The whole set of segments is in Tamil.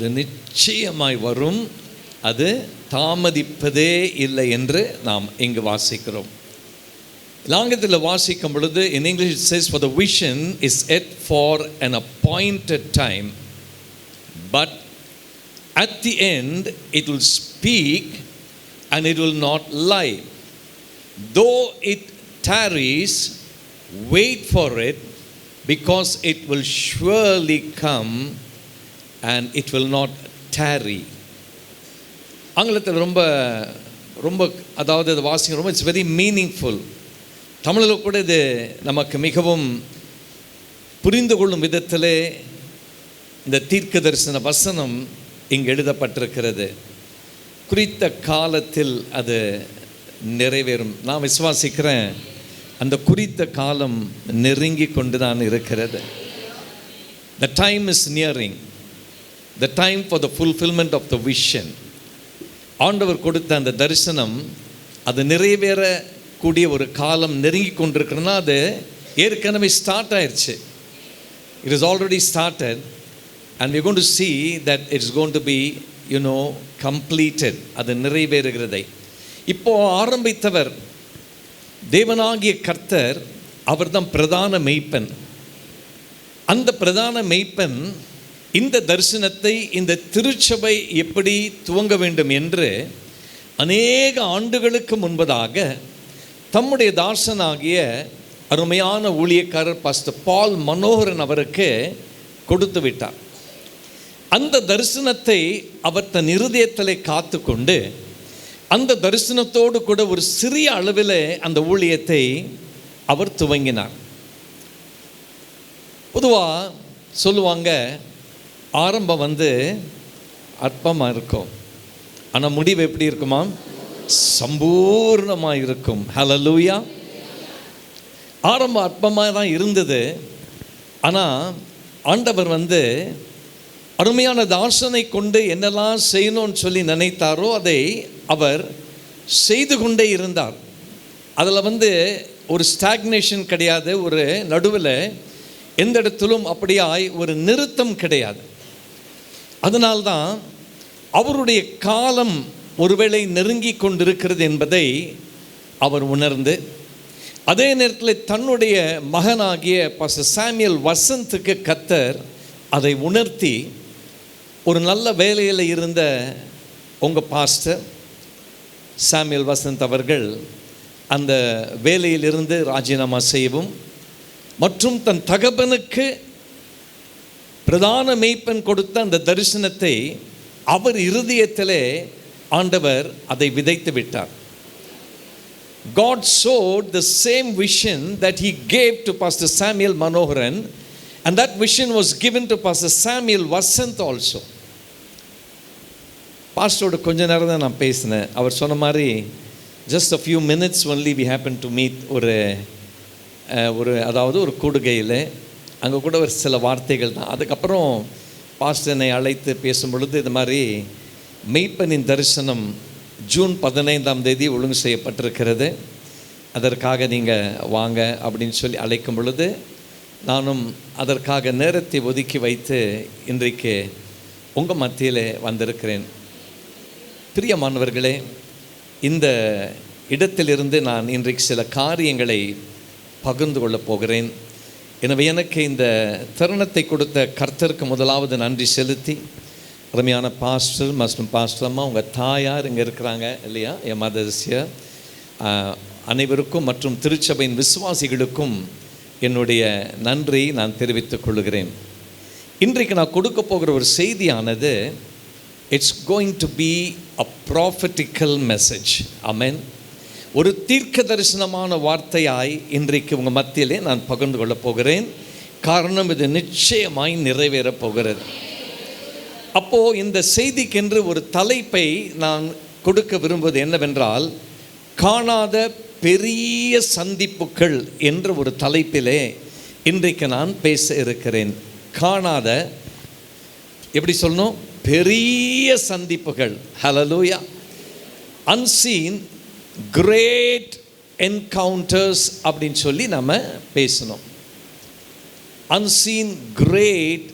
அது நிச்சயமாய் வரும், அது தாமதிப்பதே இல்லை என்று நாம் இங்கு வாசிக்கிறோம். ஆங்கிலத்தில் வாசிக்கும் பொழுது in English it says, for the vision is yet for an appointed time, but at the end it will speak and it will not lie. Though it tarries, wait for it, because it will surely come and it will not tarry. ஆங்கிலத்தில் ரொம்ப ரொம்ப அதாவது அது வாசிங்க ரொம்ப இட்ஸ் வெரி மீனிங்ஃபுல். தமிழில் கூட இது நமக்கு மிகவும் புரிந்து கொள்ளும் விதத்திலே இந்த தீர்க்க தரிசன வசனம் இங்கு எழுதப்பட்டிருக்கிறது. குறித்த காலத்தில் அது நிறைவேறும். நான் விசுவாசிக்கிறேன் அந்த குறித்த காலம் நெருங்கி கொண்டு தான் இருக்கிறது. The time is nearing. The time for the fulfillment of the vision. ஆண்டவர் கொடுத்த அந்த தரிசனம் அது நிறைவேறக்கூடிய ஒரு காலம் நெருங்கி கொண்டிருக்கிறதுனா அது ஏற்கனவே ஸ்டார்ட் ஆயிடுச்சு. It is already started and we are going to see that it is going to be completed. அது நிறைவேறுகிறதை இப்போ ஆரம்பித்தவர் தேவனாகிய கர்த்தர். அவர்தான் பிரதான மெய்ப்பன். அந்த பிரதான மெய்ப்பன் இந்த தரிசனத்தை, இந்த திருச்சபை எப்படி துவங்க வேண்டும் என்று அநேக ஆண்டுகளுக்கு முன்பதாக தம்முடைய தாசனாகிய அருமையான ஊழியக்காரர் பாஸ்டர் பால் மனோகரன் அவருக்கு கொடுத்து விட்டார். அந்த தரிசனத்தை அவர் தன் இருதயத்திலே காத்து கொண்டு அந்த தரிசனத்தோடு கூட ஒரு சிறிய அளவில் அந்த ஊழியத்தை அவர் துவங்கினார். பொதுவாக சொல்லுவாங்க, ஆரம்பம் அற்பமாக இருக்கும், ஆனால் முடிவு எப்படி இருக்குமா? சம்பூர்ணமாக இருக்கும். ஹல்லேலூயா. ஆரம்பம் அற்பமாக தான் இருந்தது, ஆனால் ஆண்டவர் அருமையான தாசனை கொண்டு என்னெல்லாம் செய்யணும்னு சொல்லி நினைத்தாரோ அதை அவர் செய்து கொண்டே இருந்தார். அதில் ஒரு ஸ்டாக்னேஷன் கிடையாது, ஒரு நடுவில் எந்த இடத்திலும் அப்படியாய் ஒரு நிறுத்தம் கிடையாது. அதனால்தான் அவருடைய காலம் ஒருவேளை நெருங்கி கொண்டிருக்கிறது என்பதை அவர் உணர்ந்து, அதே நேரத்தில் தன்னுடைய மகனாகிய பாஸ்டர் சாமுவேல் வசந்துக்கு கர்த்தர் அதை உணர்த்தி, ஒரு நல்ல வேலையில் இருந்த உங்கள் பாஸ்டர் சாமுவேல் வசந்த் அவர்கள் அந்த வேலையிலிருந்து ராஜினாமா செய்யவும் மற்றும் தன் தகப்பனுக்கு பிரதான மெய்ப்பன் கொடுத்த அந்த தரிசனத்தை அவர் இருதயத்திலே ஆண்டவர் அதை விதைத்து விட்டார். God sowed the same vision that he gave to Pastor Samuel Manoharan, and that vision was given to Pastor Samuel Vasant also. பாஸ்டரோட கொஞ்ச நேரம் தான் நான் பேசினேன். அவர் சொன்ன மாதிரி just a few minutes only we happened to meet. அதாவது ஒரு கூடுகையில் அங்கே கூட ஒரு சில வார்த்தைகள் தான். அதுக்கப்புறம் பாஸ்டர் என்னை அழைத்து பேசும் பொழுது இது மாதிரி மெய்ப்பனின் தரிசனம் ஜூன் 15 ஒழுங்கு செய்யப்பட்டிருக்கிறது, அதற்காக நீங்கள் வாங்க அப்படின்னு சொல்லி அழைக்கும் பொழுது நானும் அதற்காக நேரத்தை ஒதுக்கி வைத்து இன்றைக்கு உங்கள் மத்தியில் வந்திருக்கிறேன். பிரியமானவர்களே, இந்த இடத்திலிருந்து நான் இன்றைக்கு சில காரியங்களை பகிர்ந்து கொள்ளப் போகிறேன். எனவே எனக்கு இந்த தருணத்தை கொடுத்த கர்த்தருக்கு முதலாவது நன்றி செலுத்தி, அருமையான பாஸ்டர் மற்றும் பாஸ்டர் அம்மா, உங்கள் தாயார் இங்கே இருக்கிறாங்க இல்லையா, என் மதர்சிய அனைவருக்கும் மற்றும் திருச்சபையின் விசுவாசிகளுக்கும் என்னுடைய நன்றி நான் தெரிவித்துக் கொள்கிறேன். இன்றைக்கு நான் கொடுக்க போகிற ஒரு செய்தியானது it's going to be a prophetical message. Amen. ஒரு தீர்க்க தரிசனமான வார்த்தையாய் இன்றைக்கு உங்கள் மத்தியிலே நான் பகிர்ந்து கொள்ளப் போகிறேன். காரணம், இது நிச்சயமாய் நிறைவேறப் போகிறது. அப்போது இந்த செய்திக்கென்று ஒரு தலைப்பை நான் கொடுக்க விரும்புவது என்னவென்றால், காணாத பெரிய சந்திப்புகள் என்ற ஒரு தலைப்பிலே இன்றைக்கு நான் பேச இருக்கிறேன். காணாத, எப்படி சொல்லணும், பெரிய சந்திப்புகள். ஹல்லேலூயா. அன்சீன் கிரேட் என்கவுண்டர்ஸ் அப்படின்னு சொல்லி நம்ம பேசணும். Unseen great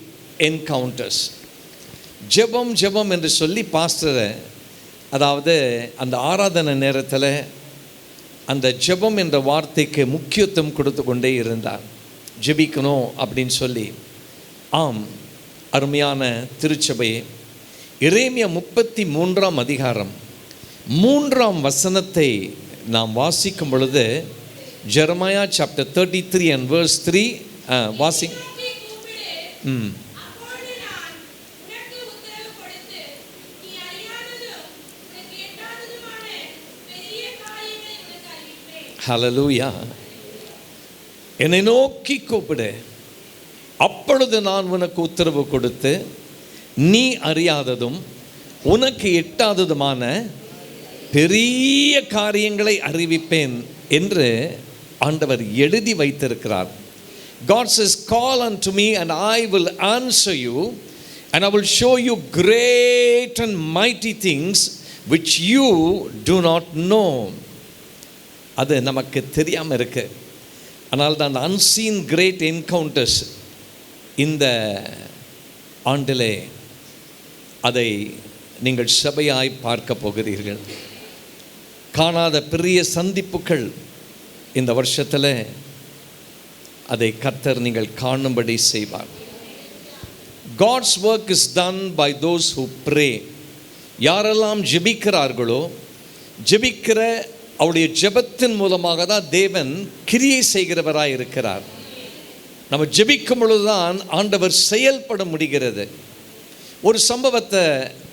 encounters. ஜெபம் ஜெபம் என்று சொல்லி பாஸ்டரை, அதாவது அந்த ஆராதனை நேரத்தில் அந்த ஜெபம் என்ற வார்த்தைக்கு முக்கியத்துவம் கொடுத்து கொண்டே இருந்தார். ஜெபிக்கணும் அப்படின்னு சொல்லி. ஆம், அருமையான திருச்சபையே, எரேமியா 33ஆம் அதிகாரம் 3ஆம் வசனத்தை நாம் வாசிக்கும் பொழுது, ஜெரமாயா சாப்டர் 33 and verse 3 வாசி. ஹல்லேலூயா. என்னை நோக்கி கூப்பிடு, அப்பொழுது நான் உனக்கு உத்தரவு கொடுத்து நீ அறியாததும் உனக்கு எட்டாததுமான பெரிய காரியங்களை அறிவிப்பேன் என்று ஆண்டவர் எழுதி வைத்திருக்கிறார். God says, call unto me and I will answer you and I will show you great and mighty things which you do not know. அது நமக்கு தெரியாமல் இருக்கு. ஆனால் தான் அன்சீன் கிரேட் என்கவுண்டர்ஸ் இந்த ஆண்டிலே அதை நீங்கள் சபையாய் பார்க்க போகிறீர்கள். காணாத பெரிய சந்திப்புகள் இந்த வருஷத்தில் அதை கர்த்தர் நீங்கள் காணும்படி செய்வார். God's work is done by those who pray. யாரெல்லாம் ஜெபிக்கிறார்களோ, ஜெபிக்கிற அவருடைய ஜெபத்தின் மூலமாக தான் தேவன் கிரியை செய்கிறவராய் இருக்கிறார். நம்ம ஜெபிக்கும் பொழுதுதான் ஆண்டவர் செயல்பட முடிகிறது. ஒரு சம்பவத்தை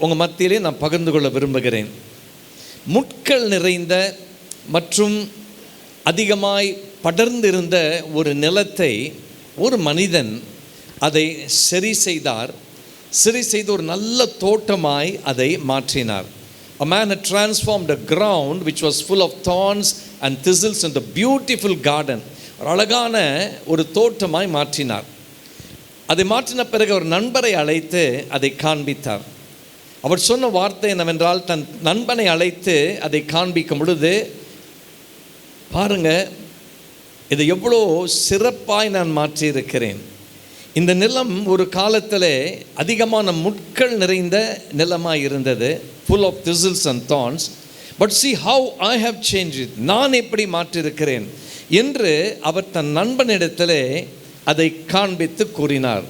உங்கள் மத்தியிலே நான் பகிர்ந்து கொள்ள விரும்புகிறேன். முட்கள் நிறைந்த மற்றும் அதிகமாய் படர்ந்திருந்த ஒரு நிலத்தை ஒரு மனிதன் அதை சரி செய்தார். சரி செய்து ஒரு நல்ல தோட்டமாய் அதை மாற்றினார். A man had transformed a ground which was full of thorns and thistles into a beautiful garden. ஒரு அழகான ஒரு தோட்டமாய் மாற்றினார். அதை மாற்றின பிறகு ஒரு நண்பரை அழைத்து அதை காண்பித்தார். அவர் சொன்ன வார்த்தை என்னவென்றால், தன் நண்பனை அழைத்து அதை காண்பிக்கும் பொழுது, பாருங்க, இதை எவ்வளோ சிறப்பாய் நான் மாற்றியிருக்கிறேன். இந்த நிலம் ஒரு காலத்தில் அதிகமான முட்கள் நிறைந்த நிலமாய் இருந்தது, full of thistles and thorns, but see how I have changed it. நான் எப்படி மாற்றியிருக்கிறேன் என்று அவர் தன் நண்பனிடத்தில் அதை காண்பித்து கூறினார்.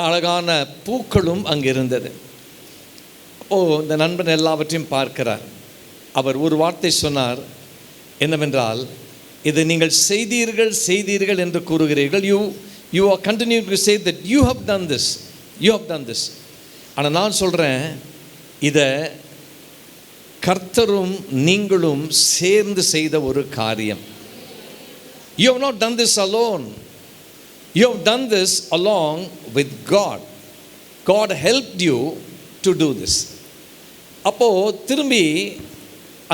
அழகான பூக்களும் அங்கே இருந்தது. இந்த நண்பன் எல்லாவற்றையும் பார்க்கிறார். அவர் ஒரு வார்த்தை சொன்னார், என்னவென்றால், இதை நீங்கள் செய்தீர்கள் செய்தீர்கள் என்று கூறுகிறீர்கள். You are continuing to say that you have done this, you have done this. ஆனால் நான் சொல்கிறேன், இதை கர்த்தரும் நீங்களும் சேர்ந்து செய்த ஒரு காரியம். You have not done this alone. You have done this along with God. God helped you to do this. அப்போது திரும்பி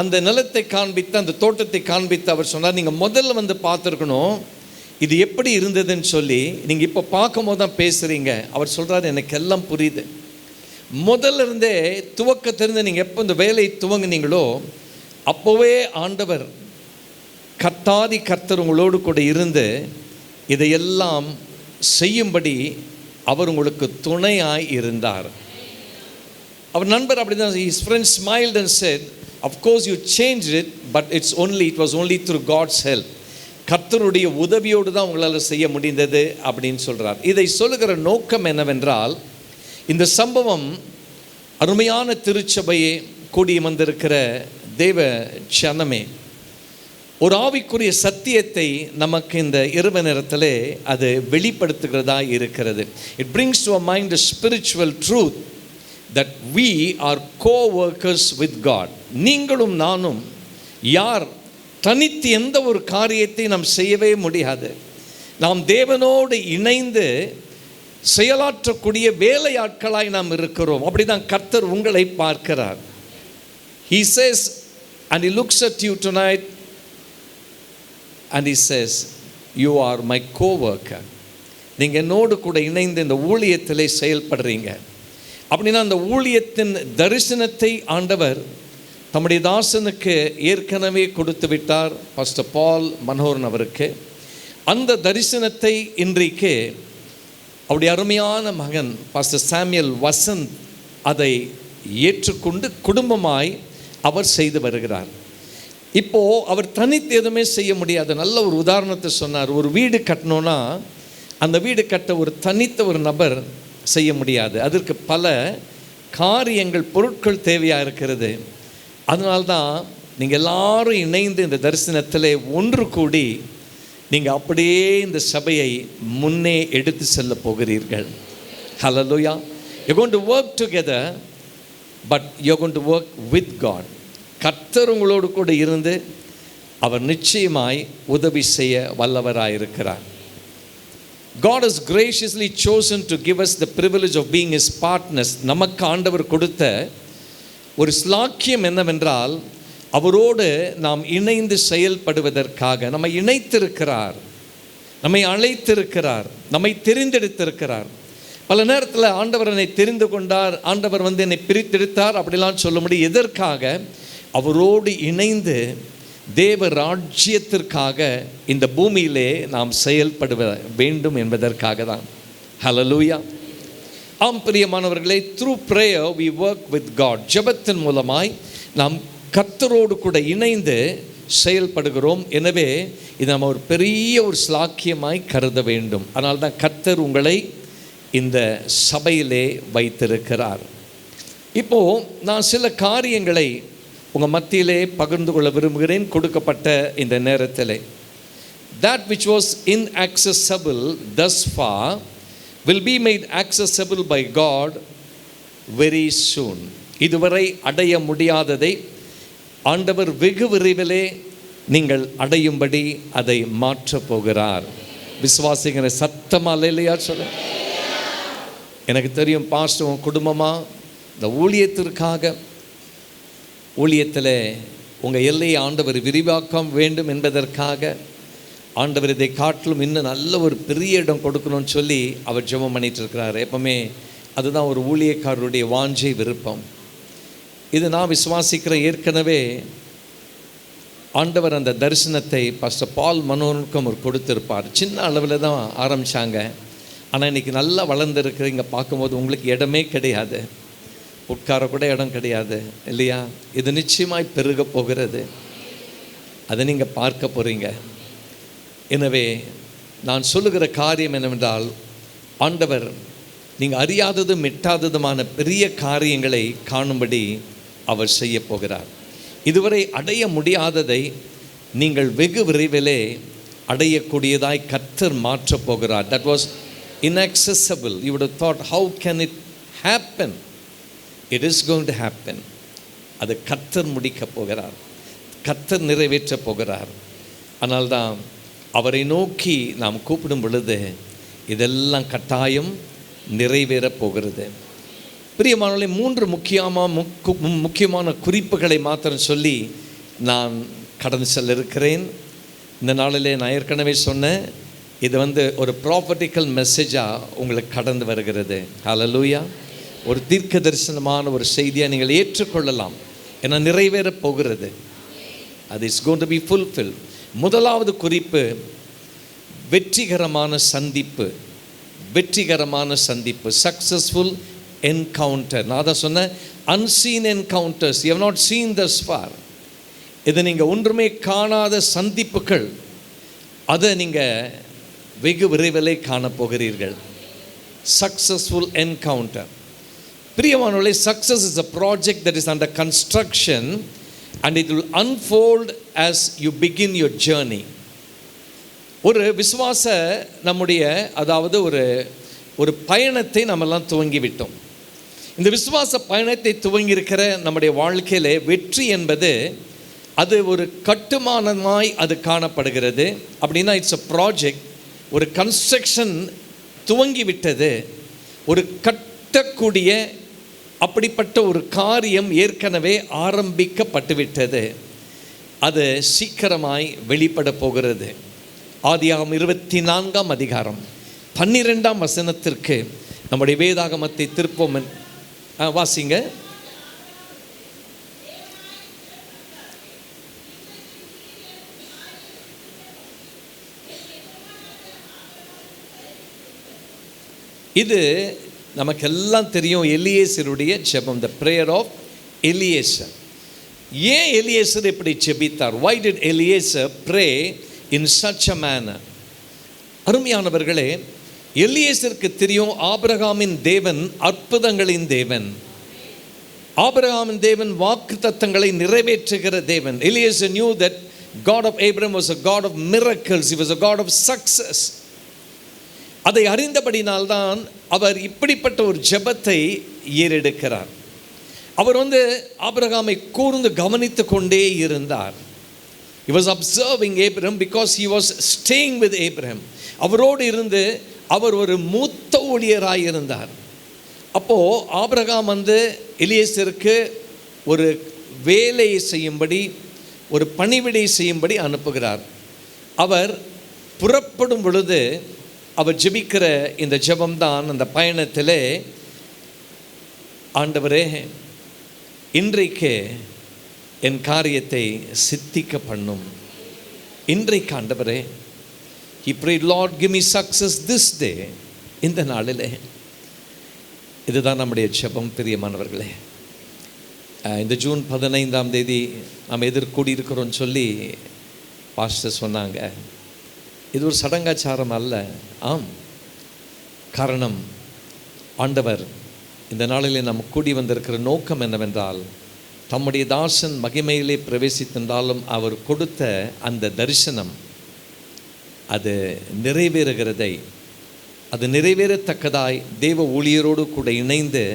அந்த நிலத்தை காண்பித்து, அந்த தோட்டத்தை காண்பித்து அவர் சொன்னார், நீங்கள் முதல்ல வந்து பார்த்துருக்கணும் இது எப்படி இருந்ததுன்னு சொல்லி. நீங்கள் இப்போ பார்க்கும் போது தான் பேசுகிறீங்க. அவர் சொல்கிறார், எனக்கு எல்லாம் புரியுது. முதல்ல இருந்தே துவக்கத்திலிருந்து நீங்கள் எப்போ இந்த வேலையை துவங்கினீங்களோ அப்போவே ஆண்டவர் கர்த்தாதி கர்த்தர் உங்களோடு கூட இருந்து இதையெல்லாம் செய்யும்படி அவர் உங்களுக்கு துணையாய் இருந்தார். அவர் நண்பர் அப்படி தான், his friend smiled and said, of course you changed it, but it was only through God's help. கர்த்தருடைய உதவியோடு தான் உங்களால் செய்ய முடிந்தது அப்படின்னு சொல்கிறார். இதை சொல்லுகிற நோக்கம் என்னவென்றால், இந்த சம்பவம் அருமையான திருச்சபையே, கூடி வந்திருக்கிற தேவ ஜனமே, ஒரு ஆவிக்குரிய சத்தியத்தை நமக்கு இந்த இரவு நேரத்தில் அது வெளிப்படுத்துகிறதா இருக்கிறது. It brings to our mind a spiritual truth that we are co-workers with God. நீங்களும் நானும் யார் தனித்து எந்த ஒரு காரியத்தை நாம் செய்யவே முடியாது. நாம் தேவனோடு இணைந்து செயலாற்றக்கூடிய வேலையாட்களாய் நாம் இருக்கிறோம். அப்படிதான் கர்த்தர் உங்களை பார்க்கிறார். He says, and he looks at you tonight and he says, you are my co-worker. நீங்கள் என்னோடு கூட இணைந்து இந்த ஊழியத்திலே செயல்படுறீங்க. அப்படின்னா அந்த ஊழியத்தின் தரிசனத்தை ஆண்டவர் தம்முடைய தாசனுக்கு ஏற்கனவே கொடுத்து விட்டார், பாஸ்டர் பால் மனோகரன் அவருக்கு. அந்த தரிசனத்தை இன்றைக்கு அவருடைய அருமையான மகன் பாஸ்டர் சாமுவேல் வசந்த் அதை ஏற்றுக்கொண்டு குடும்பமாய் அவர் செய்து வருகிறார். இப்போது அவர் தனித்து எதுவுமே செய்ய முடியாது. நல்ல ஒரு உதாரணத்தை சொன்னார். ஒரு வீடு கட்டணுன்னா அந்த வீடு கட்ட ஒரு தனித்த ஒரு நபர் செய்ய முடியாது. அதற்கு பல காரியங்கள், பொருட்கள் தேவையாக இருக்கிறது. அதனால்தான் நீங்கள் எல்லாரும் இணைந்து இந்த தரிசனத்தில் ஒன்று கூடி நீங்கள் அப்படியே இந்த சபையை முன்னே எடுத்து செல்ல போகிறீர்கள். ஹல்லேலூயா. You're going to work together, but you're going to work with God. கர்த்தர் உங்களோடு கூட இருந்து அவர் நிச்சயமாய் உதவி செய்ய வல்லவராயிருக்கிறார். God has graciously chosen to give us the privilege of being His partners. நமக்கு ஆண்டவர் கொடுத்த ஒரு ஸ்லாக்கியம் என்னவென்றால், அவரோடு நாம் இணைந்து செயல்படுவதற்காக நம்மை இணைத்திருக்கிறார், நம்மை அழைத்திருக்கிறார், நம்மை தெரிந்தெடுத்திருக்கிறார். பல நேரத்தில் ஆண்டவர் என்னை தெரிந்து கொண்டார், ஆண்டவர் என்னை பிரித்தெடுத்தார் அப்படிலாம் சொல்ல முடியும். எதற்காக? அவரோடு இணைந்து தேவ ராஜ்யத்திற்காக இந்த பூமியிலே நாம் செயல்படுவ வேண்டும் என்பதற்காக தான். ஹல்லேலூயா. ஆம் பிரியமானவர்களே, through prayer we work with God. ஜெபத்தின் மூலமாய் நாம் கர்த்தரோடு கூட இணைந்து செயல்படுகிறோம். எனவே இது நம்ம ஒரு பெரிய ஒரு ஸ்லாக்கியமாய் கருத வேண்டும். அதனால தான் கர்த்தர் உங்களை இந்த சபையிலே வைத்திருக்கிறார். இப்போது நான் சில காரியங்களை உங்கள் மத்தியிலே பகிர்ந்து கொள்ள விரும்புகிறேன் கொடுக்கப்பட்ட இந்த நேரத்தில். That which was inaccessible thus far will be made accessible by God very soon. இதுவரை அடைய முடியாததை ஆண்டவர் வெகு விரைவிலே நீங்கள் அடையும்படி அதை மாற்றப் போகிறார். விசுவாசிக்கிற சத்தமா இல்லையா சொல்ல? எனக்கு தெரியும் பாஸ்டர் உன் குடும்பமாக இந்த ஊழியத்திற்காக, ஊழியத்தில் உங்கள் எல்லையை ஆண்டவர் விரிவாக்க வேண்டும் என்பதற்காக ஆண்டவர் இதை காட்டிலும் இன்னும் நல்ல ஒரு பெரிய இடம் கொடுக்கணும்னு சொல்லி அவர் ஜெபம் பண்ணிட்டு இருக்கிறார். எப்பவுமே அதுதான் ஒரு ஊழியக்காரருடைய வாஞ்சை, விருப்பம். இது நான் விசுவாசிக்கிற. ஏற்கனவே ஆண்டவர் அந்த தரிசனத்தை பாஸ்டர் பால் மனோனுக்கும் அவர் கொடுத்திருப்பார். சின்ன அளவில் தான் ஆரம்பித்தாங்க. ஆனால் இன்றைக்கி நல்லா வளர்ந்துருக்குற இங்கே பார்க்கும்போது உங்களுக்கு இடமே கிடையாது, உட்கார கூட இடம் கிடையாது இல்லையா? இது நிச்சயமாய் பெருக போகிறது. அதை நீங்கள் பார்க்க போகிறீங்க. எனவே நான் சொல்லுகிற காரியம் என்னவென்றால், ஆண்டவர் நீங்கள் அறியாததும் எட்டாததுமான பெரிய காரியங்களை காணும்படி அவர் செய்ய போகிறார். இதுவரை அடைய முடியாததை நீங்கள் வெகு விரைவிலே அடையக்கூடியதாய் கர்த்தர் மாற்றப் போகிறார். That was inaccessible. You would have thought, how can it happen? It is going to happen. அது கர்த்தர் முடிக்கப் போகிறார், கர்த்தர் நிறைவேற்றப் போகிறார். ஆனால்தான் அவரை நோக்கி நாம் கூப்பிடும் பொழுது இதெல்லாம் கட்டாயம் நிறைவேறப் போகிறது. பிரியமானவர்களே, 3 முக்கியமான குறிப்புகளை மாத்திரம் சொல்லி நான் கடந்து செல்ல இருக்கிறேன். இந்த நாளிலே நான் ஏற்கனவே சொன்னேன், இது ஒரு ப்ராபர்ட்டிக்கல் மெசேஜாக உங்களுக்கு கடந்து வருகிறது. ஹல்லேலூயா. ஒரு தீர்க்க தரிசனமான ஒரு செய்தியை நீங்கள் ஏற்றுக்கொள்ளலாம். ஏன்னா நிறைவேறப் போகிறது. அது is going to B fulfil. முதலாவது குறிப்பு, வெற்றிகரமான சந்திப்பு. வெற்றிகரமான சந்திப்பு, சக்ஸஸ்ஃபுல் என்கவுண்டர். நான் தான் சொன்னேன், unseen encounters you have not seen thus far. இது நீங்கள் ஒன்றுமே காணாத சந்திப்புகள், அதை நீங்கள் வெகு விரைவிலே காணப்போகிறீர்கள். Successful encounter. பிரியமானவர்களே, success is a project that is under construction and it will unfold as you begin your journey. ஒரு விசுவாச நம்முடைய அதாவது ஒரு பயணத்தை நம்மெல்லாம் துவங்கிவிட்டோம். இந்த விசுவாச பயணத்தை துவங்கி இருக்கிற நம்முடைய வாழ்க்கையிலே வெற்றி என்பது அது ஒரு கட்டுமானமாய் அது காணப்படுகிறது. அப்படின்னா இட்ஸ் அ ப்ராஜெக்ட், ஒரு கன்ஸ்ட்ரக்ஷன் துவங்கிவிட்டது, ஒரு கட்டக்கூடிய அப்படிப்பட்ட ஒரு காரியம் ஏற்கனவே ஆரம்பிக்கப்பட்டுவிட்டது. அது சீக்கிரமாய் வெளிப்பட போகிறது. ஆதியாகமம் 24ஆம் அதிகாரம் 12ஆம் வசனத்திற்கு நம்முடைய வேதாகமத்தை திருப்போம். வாசிங்க. இது நமக்கெல்லாம் தெரியும், எலியேசருடைய ஜெபம், த பிரேயர் ஆஃப் எலியேசர். ஏன் எலியேசர் இப்படி ஜெபித்தார்? why did Eliezer pray in such a manner? அருமையானவர்களே, எலியேசருக்கு தெரியும் ஆபிரகாமின் தேவன் அற்புதங்களின் தேவன், ஆபிரகாமின் தேவன் வாக்குத்தத்தங்களை நிறைவேற்றுகிற தேவன். Eliezer knew that God of Abraham was a God of miracles, he was a God of success. அதை அறிந்தபடினால்தான் அவர் இப்படிப்பட்ட ஒரு ஜெபத்தை ஏறெடுக்கிறார். அவர் ஆபிரகாமை கூர்ந்து கவனித்து கொண்டே இருந்தார். He was observing Abraham because he was staying with Abraham. அவரோடு இருந்து அவர் ஒரு மூத்த ஊழியராய் இருந்தார். அப்போது ஆபிரகாம் எலியேசருக்கு ஒரு வேலையை செய்யும்படி, ஒரு பணிவிடை செய்யும்படி அனுப்புகிறார். அவர் புறப்படும் பொழுது அவர் ஜெபிக்கிற இந்த ஜெபம்தான் அந்த பயணத்திலே, ஆண்டவரே இன்றைக்கு என் காரியத்தை சித்திக்க பண்ணும். இன்றைக்கு ஆண்டவரே, he prayed, Lord give me success this day. இந்த நாளிலே இதுதான் நம்முடைய ஜெபம். பிரியமானவர்களே, இந்த ஜூன் 15ஆம் தேதி நாம் எதிர்கூடி இருக்கிறோன்னு சொல்லி பாஸ்டர் சொன்னாங்க. இது ஒரு சடங்காச்சாரம் அல்ல. ஆம், காரணம் ஆண்டவர் இந்த நாளிலே நாம் கூடி வந்திருக்கிற நோக்கம் என்னவென்றால், தம்முடைய தாசன் மகிமையிலே பிரவேசித்திருந்தாலும் அவர் கொடுத்த அந்த தரிசனம் அது நிறைவேறுகிறதை, அது நிறைவேறத்தக்கதாய் தேவ ஊழியரோடு கூட இணைந்து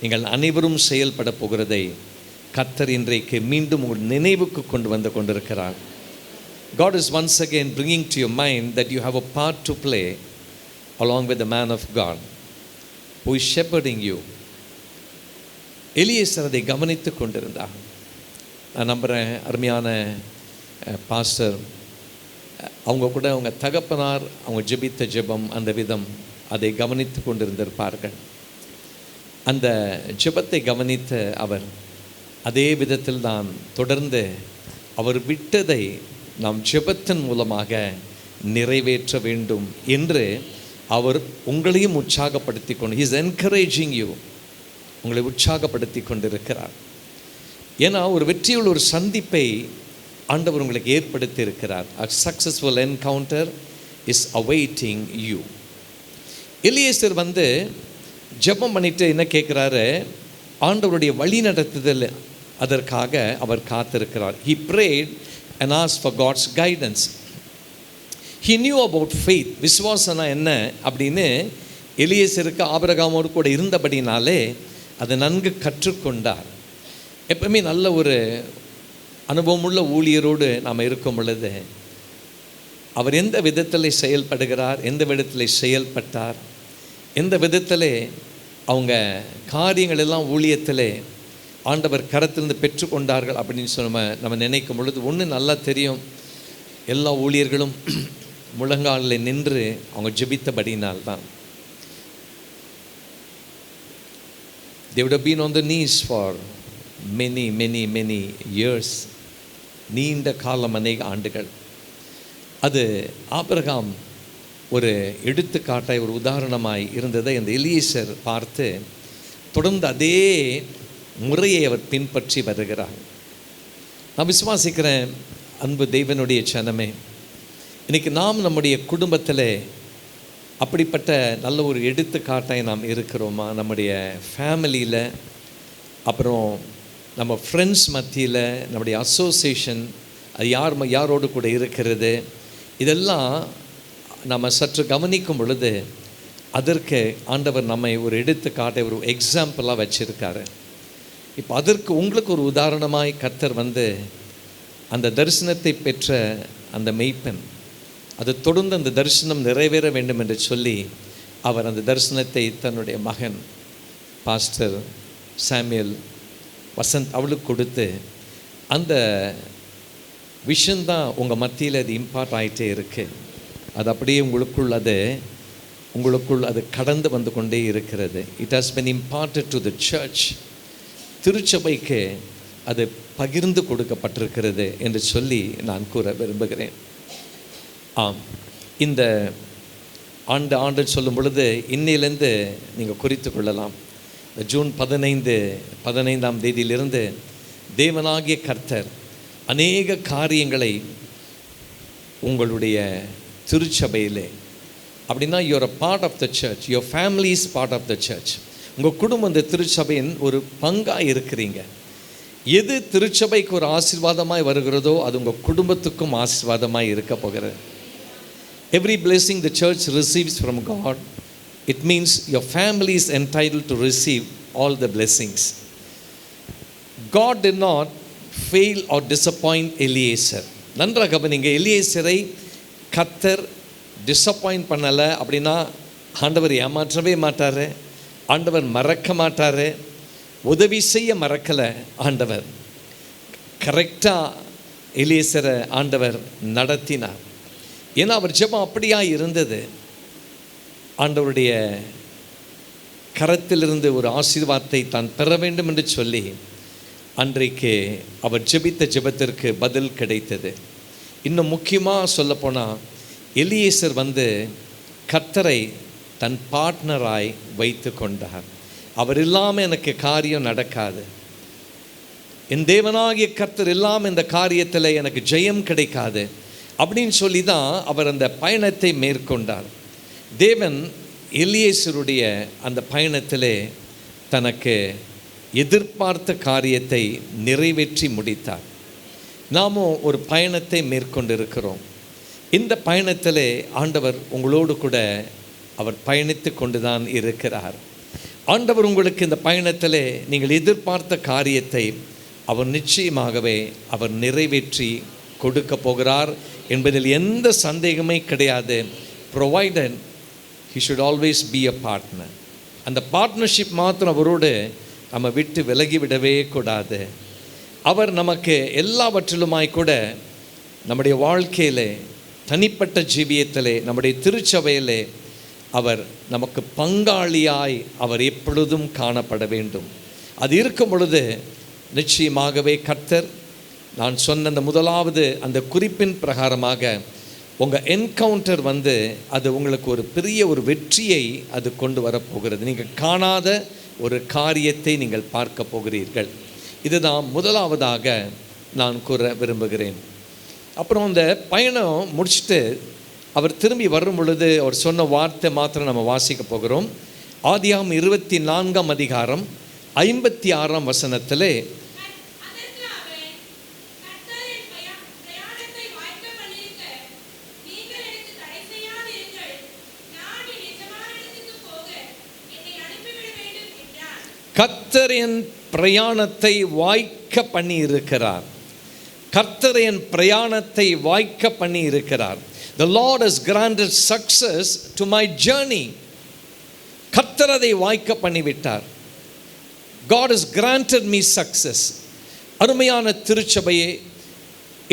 நீங்கள் அனைவரும் செயல்பட போகிறதை கர்த்தர் இன்றைக்கு மீண்டும் உங்கள் நினைவுக்கு கொண்டு கொண்டிருக்கிறார். God is once again bringing to your mind that you have a part to play along with the man of God who is shepherding you. Eliezer அதை கவனித்து கொண்டிருந்தார். நான் நம்புகிறேன் அருமையான பாஸ்டர் அவங்க கூட அவங்க தகப்பனார் அவங்க ஜெபித்த ஜெபம், அந்த விதம், அதை கவனித்து கொண்டிருந்திருப்பார்கள். அந்த ஜெபத்தை கவனித்த அவர் அதே விதத்தில் தான் தொடர்ந்து அவர் விட்டதை நாம் ஜெபத்தின் மூலமாக நிறைவேற்ற வேண்டும் என்று அவர் உங்களையும் உற்சாகப்படுத்தி கொண்டு, he is encouraging you, உங்களை உற்சாகப்படுத்தி கொண்டிருக்கிறார். ஏன்னா ஒரு வெற்றியுள்ள ஒரு சந்திப்பை ஆண்டவர் உங்களுக்கு ஏற்படுத்தி இருக்கிறார். A successful encounter is awaiting you. Eliezer ஜெபம் பண்ணிட்டு என்ன கேட்குறாரு? ஆண்டவருடைய வழி நடத்துதல் அதற்காக அவர் காத்திருக்கிறார். He prayed and asked for God's guidance. He knew about faith. விசுவாசனா என்ன அப்படின்னு எலியேசருக்கு ஆபிரகாமோடு கூட இருந்தபடினாலே அதை நன்கு கற்றுக்கொண்டார். எப்பவுமே நல்ல ஒரு அனுபவமுள்ள ஊழியரோடு நாம் இருக்கும் பொழுது அவர் எந்த விதத்தில் செயல்படுகிறார், எந்த விதத்தில் செயல்பட்டார், எந்த விதத்தில் அவங்க காரியங்கள் எல்லாம் ஊழியத்தில் ஆண்டவர் கரத்திலிருந்து பெற்றுக்கொண்டார்கள் அப்படின்னு சொல்லி நம்ம நினைக்கும் பொழுது ஒன்று நல்லா தெரியும். எல்லா ஊழியர்களும் முழங்காலில் நின்று அவங்க ஜெபித்தபடினால்தான். They would have been on the knees for many years. நீண்ட காலம், அநேக ஆண்டுகள். அது ஆபிரகாம் ஒரு எடுத்துக்காட்டாய், ஒரு உதாரணமாய் இருந்ததை இந்த எலியேசர் பார்த்து தொடர்ந்து அதே முறையை அவர் பின்பற்றி வருகிறார். நான் விசுவாசிக்கிறேன் அன்பு தெய்வனுடைய சனமே, இன்றைக்கி நாம் நம்முடைய குடும்பத்தில் அப்படிப்பட்ட நல்ல ஒரு எடுத்துக்காட்டாய் நாம் இருக்கிறோமா? நம்முடைய ஃபேமிலியில், அப்புறம் நம்ம ஃப்ரெண்ட்ஸ் மத்தியில், நம்முடைய அசோசியேஷன், அது யாரோடு கூட இருக்கிறது, இதெல்லாம் நம்ம சற்று கவனிக்கும் பொழுது அதற்கு ஆண்டவர் நம்மை ஒரு எடுத்துக்காட்டை, ஒரு எக்ஸாம்பிளாக வச்சுருக்காரு. இப்போ அதற்கு உங்களுக்கு ஒரு உதாரணமாய் கர்த்தர் அந்த தரிசனத்தை பெற்ற அந்த மெய்ப்பெண், அது தொடர்ந்து அந்த தரிசனம் நிறைவேற வேண்டும் என்று சொல்லி அவர் அந்த தரிசனத்தை தன்னுடைய மகன் பாஸ்டர் சாமுவேல் வசந்த் அவளுக்கு கொடுத்து, அந்த விஷயந்தான் உங்கள் மத்தியில் அது இம்பார்ட் ஆகிட்டே இருக்குது. அது அப்படியே உங்களுக்குள் அது கடந்து வந்து கொண்டே இருக்கிறது. It has been imported to the church. திருச்சபைக்கு அது பகிர்ந்து கொடுக்கப்பட்டிருக்கிறது என்று சொல்லி நான் கூற விரும்புகிறேன். ஆம், இந்த ஆண்டுன்னு சொல்லும் பொழுது இன்னிலேருந்து நீங்கள் குறித்து கொள்ளலாம். இந்த ஜூன் 15ஆம் தேதியிலிருந்து தேவனாகிய கர்த்தர் அநேக காரியங்களை உங்களுடைய திருச்சபையிலே, அப்படின்னா you are a part of the church, your family is part of the church. உங்கள் குடும்பம் இந்த திருச்சபையின் ஒரு பங்காக இருக்கிறீங்க. எது திருச்சபைக்கு ஒரு ஆசீர்வாதமாய் வருகிறதோ அது உங்கள் குடும்பத்துக்கும் ஆசீர்வாதமாய் இருக்க போகிறது. Every blessing the church receives from God, it means your family is entitled to receive all the blessings. God did not fail or disappoint Eliezer. நன்றாக கவனிங்க, எலியேசரை கர்த்தர் டிசப்பாயிண்ட் பண்ணலை அப்படின்னா ஆண்டவர் ஏமாற்றவே மாட்டார், ஆண்டவர் மறக்க மாட்டார், உதவி செய்ய மறக்கலை. ஆண்டவர் கரெக்டாக எலியேசரை ஆண்டவர் நடத்தினார். ஏன்னா அவர் ஜெபம் அப்படியா இருந்தது. ஆண்டவருடைய கரத்திலிருந்து ஒரு ஆசீர்வாதத்தை தான் பெற வேண்டும் என்று சொல்லி அன்றைக்கு அவர் ஜெபித்த ஜெபத்திற்கு பதில் கிடைத்தது. இன்னும் முக்கியமாக சொல்லப்போனால் எலியேசர் கர்த்தரை தன் பார்ட்னராய் வைத்து கொண்டார். அவர் இல்லாமல் எனக்கு காரியம் நடக்காது, என் தேவனாகிய கர்த்தர் இல்லாமல் இந்த காரியத்தில் எனக்கு ஜெயம் கிடைக்காது அப்படின்னு சொல்லி தான் அவர் அந்த பயணத்தை மேற்கொண்டார். தேவன் எலியேசருடைய அந்த பயணத்திலே தனக்கு எதிர்பார்த்த காரியத்தை நிறைவேற்றி முடித்தார். நாமும் ஒரு பயணத்தை மேற்கொண்டிருக்கிறோம். இந்த பயணத்திலே ஆண்டவர் உங்களோடு கூட அவர் பயணித்து கொண்டு தான் இருக்கிறார். ஆண்டவர் உங்களுக்கு இந்த பயணத்திலே நீங்கள் எதிர்பார்த்த காரியத்தை அவர் நிச்சயமாகவே அவர் நிறைவேற்றி கொடுக்க போகிறார் என்பதில் எந்த சந்தேகமே கிடையாது. Provided he should always be a partner. அந்த பார்ட்னர்ஷிப் மாத்திரம் அவரோடு நம்ம விட்டு விலகிவிடவே கூடாது. அவர் நமக்கு எல்லாவற்றிலுமாய் கூட நம்முடைய வாழ்க்கையிலே, தனிப்பட்ட ஜீவியத்திலே, நம்முடைய திருச்சபையிலே அவர் நமக்கு பங்காளியாய் அவர் எப்பொழுதும் காணப்பட வேண்டும். அது இருக்கும் பொழுது நிச்சயமாகவே கர்த்தர் நான் சொன்ன அந்த முதலாவது அந்த குறிப்பின் பிரகாரமாக உங்கள் என்கவுண்டர் அது உங்களுக்கு ஒரு பெரிய ஒரு வெற்றியை அது கொண்டு வரப்போகிறது. நீங்கள் காணாத ஒரு காரியத்தை நீங்கள் பார்க்க போகிறீர்கள். இதுதான் முதலாவதாக நான் கூற விரும்புகிறேன். அப்புறம் அந்த பயணம் முடிச்சுட்டு அவர் திரும்பி வரும் பொழுது அவர் சொன்ன வார்த்தை மாத்திரம் நம்ம வாசிக்க போகிறோம். ஆதியாகமம் 24ஆம் அதிகாரம் 56ஆம் வசனத்திலே, கர்த்தர் என் பிரயாணத்தை வாய்க்க பண்ணி இருக்கிறார். கர்த்தர் என் பிரயாணத்தை வாய்க்க பண்ணி இருக்கிறார். The Lord has granted success to my journey. கர்த்தர் அதை வாய்க்க பண்ணிவிட்டார். God has granted me success. அருமையான திருச்சபையே,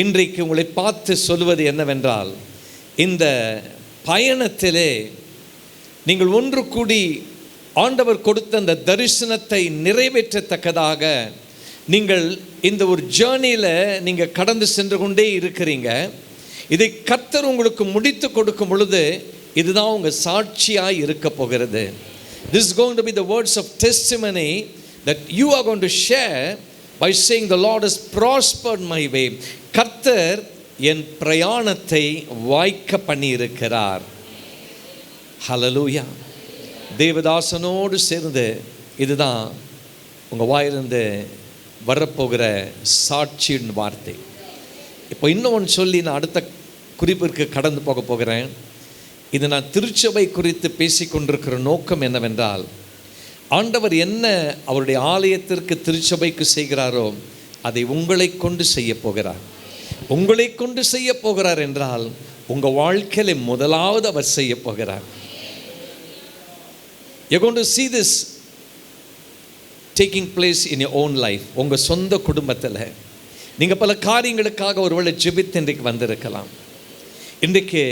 இன்றைக்கு உங்களை பார்த்து சொல்வது என்னவென்றால், இந்த பயணத்திலே நீங்கள் ஒன்று கூடி ஆண்டவர் கொடுத்த அந்த தரிசனத்தை நிறைவேற்றத்தக்கதாக நீங்கள் இந்த ஒரு ஜேர்னியில் நீங்கள் கடந்து சென்று கொண்டே இருக்கிறீங்க. இதை கர்த்தர் உங்களுக்கு முடித்து கொடுக்கும் பொழுது இதுதான் உங்கள் சாட்சியாக இருக்க போகிறது. This is going to be the words of testimony that you are going to share by saying the Lord has prospered my way. கர்த்தர் என் பிரயாணத்தை வாய்க்க பண்ணி இருக்கிறார். ஹல்லேலூயா. தேவதாசனோடு சேர்ந்து இதுதான் உங்கள் வாயிலிருந்து வரப்போகிற சாட்சியின் வார்த்தை. இப்போ இன்னொன்று சொல்லி நான் அடுத்த குறிப்பிற்கு கடந்து போக போகிறேன். இது நான் திருச்சபை குறித்து பேசிக்கொண்டிருக்கிற நோக்கம் என்னவென்றால், ஆண்டவர் என்ன அவருடைய ஆலயத்திற்கு திருச்சபைக்கு செய்கிறாரோ அதை உங்களை கொண்டு செய்ய போகிறார். உங்களை கொண்டு செய்ய போகிறார் என்றால் உங்கள் வாழ்க்கையில முதலாவது அவர் செய்ய போகிறார். You're going to see this taking place in your own life. உங்கள் சொந்த குடும்பத்தில் நீங்கள் பல காரியங்களுக்காக ஒருவேளை ஜெபித்து இன்றைக்கு வந்திருக்கலாம். இன்றைக்கு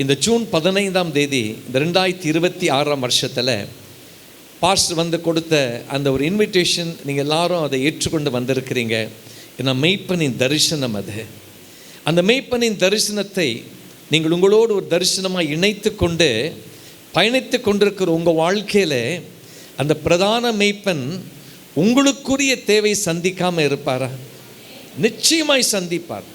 இந்த ஜூன் 15ஆம் தேதி இந்த 2026ஆம் வருஷத்தில் பாஸ்டர் கொடுத்த அந்த ஒரு இன்விடேஷன் நீங்கள் எல்லாரும் அதை ஏற்றுக்கொண்டு வந்திருக்கிறீங்க. ஏன்னா மெய்ப்பனின் தரிசனம் அது. அந்த மெய்ப்பனின் தரிசனத்தை நீங்கள் உங்களோடு ஒரு தரிசனமாக இணைத்து கொண்டு பயணித்து கொண்டிருக்கிற உங்கள் வாழ்க்கையில் அந்த பிரதான மேய்ப்பன் உங்களுக்குரிய தேவை சந்திக்காமல் இருப்பாரா? நிச்சயமாய் சந்திப்பார்.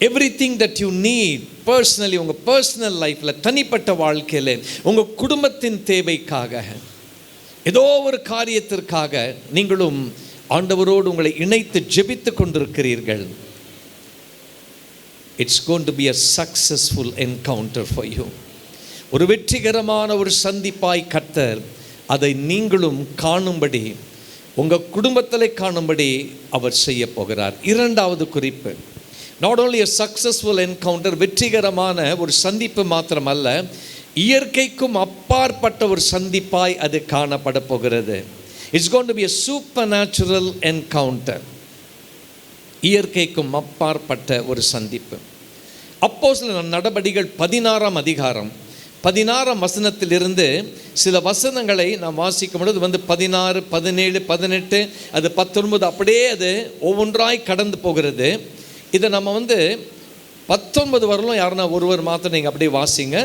Everything that you need personally, உங்கள் பர்சனல் லைஃப்பில், தனிப்பட்ட வாழ்க்கையில், உங்கள் குடும்பத்தின் தேவைக்காக, ஏதோ ஒரு காரியத்திற்காக நீங்களும் ஆண்டவரோடு உங்களை இணைத்து ஜெபித்து கொண்டிருக்கிறீர்கள். It's going to be a successful encounter for you. ஒரு வெற்றிகரமான ஒரு சந்திப்பாய் கர்த்தர் அதை நீங்களும் காணும்படி, உங்கள் குடும்பத்தில் காணும்படி அவர் செய்ய போகிறார். இரண்டாவது குறிப்பு, not only a successful encounter, வெற்றிகரமான ஒரு சந்திப்பு மாத்திரமல்ல, இயற்கைக்கும் அப்பாற்பட்ட ஒரு சந்திப்பாய் அது காணப்பட போகிறது. It's going to be a supernatural encounter. இயற்கைக்கும் அப்பாற்பட்ட ஒரு சந்திப்பு. அப்போஸ்தலர் நடபடிகள் 16ஆம் அதிகாரம் 16ஆம் வசனத்திலிருந்து சில வசனங்களை நாம் வாசிக்கும் பொழுது 16, 17, 18, அது 19 அப்படியே அது ஒவ்வொன்றாய் கடந்து போகிறது. இதை நம்ம 19 வரலும் யாருன்னா ஒருவர் மாத்திரம் நீங்கள் அப்படியே வாசிங்க.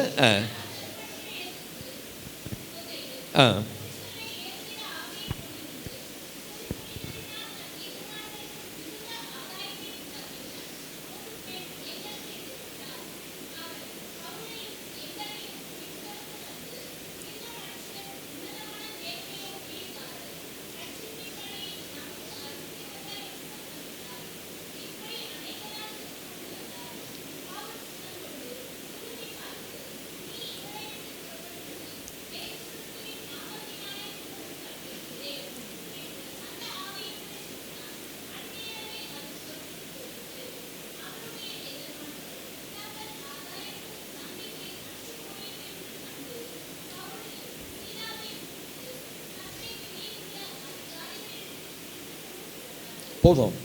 போதும்.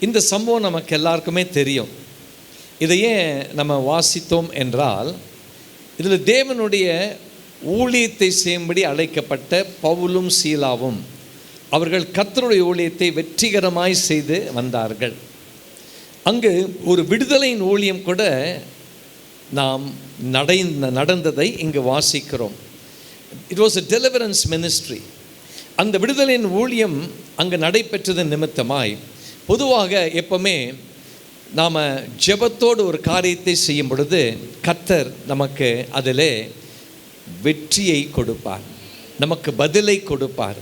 இந்த சம்பவம் நமக்கு எல்லாருக்குமே தெரியும். இதையே நம்ம வாசித்தோம் என்றால், இதில் தேவனுடைய ஊழியத்தை செய்யும்படி அழைக்கப்பட்ட பவுலும் சீலாவும் அவர்கள் கர்த்தருடைய ஊழியத்தை வெற்றிகரமாய் செய்து வந்தார்கள். அங்கு ஒரு விடுதலையின் ஊழியம் கூட நாம் நடந்ததை இங்கு வாசிக்கிறோம். It was a deliverance ministry. அந்த விடுதலையின் ஊழியம் அங்கு நடைபெற்றது நிமித்தமாய், பொதுவாக எப்பவுமே நாம் ஜெபத்தோடு ஒரு காரியத்தை செய்யும் பொழுது கர்த்தர் நமக்கு அதில் வெற்றியை கொடுப்பார், நமக்கு பதிலை கொடுப்பார்.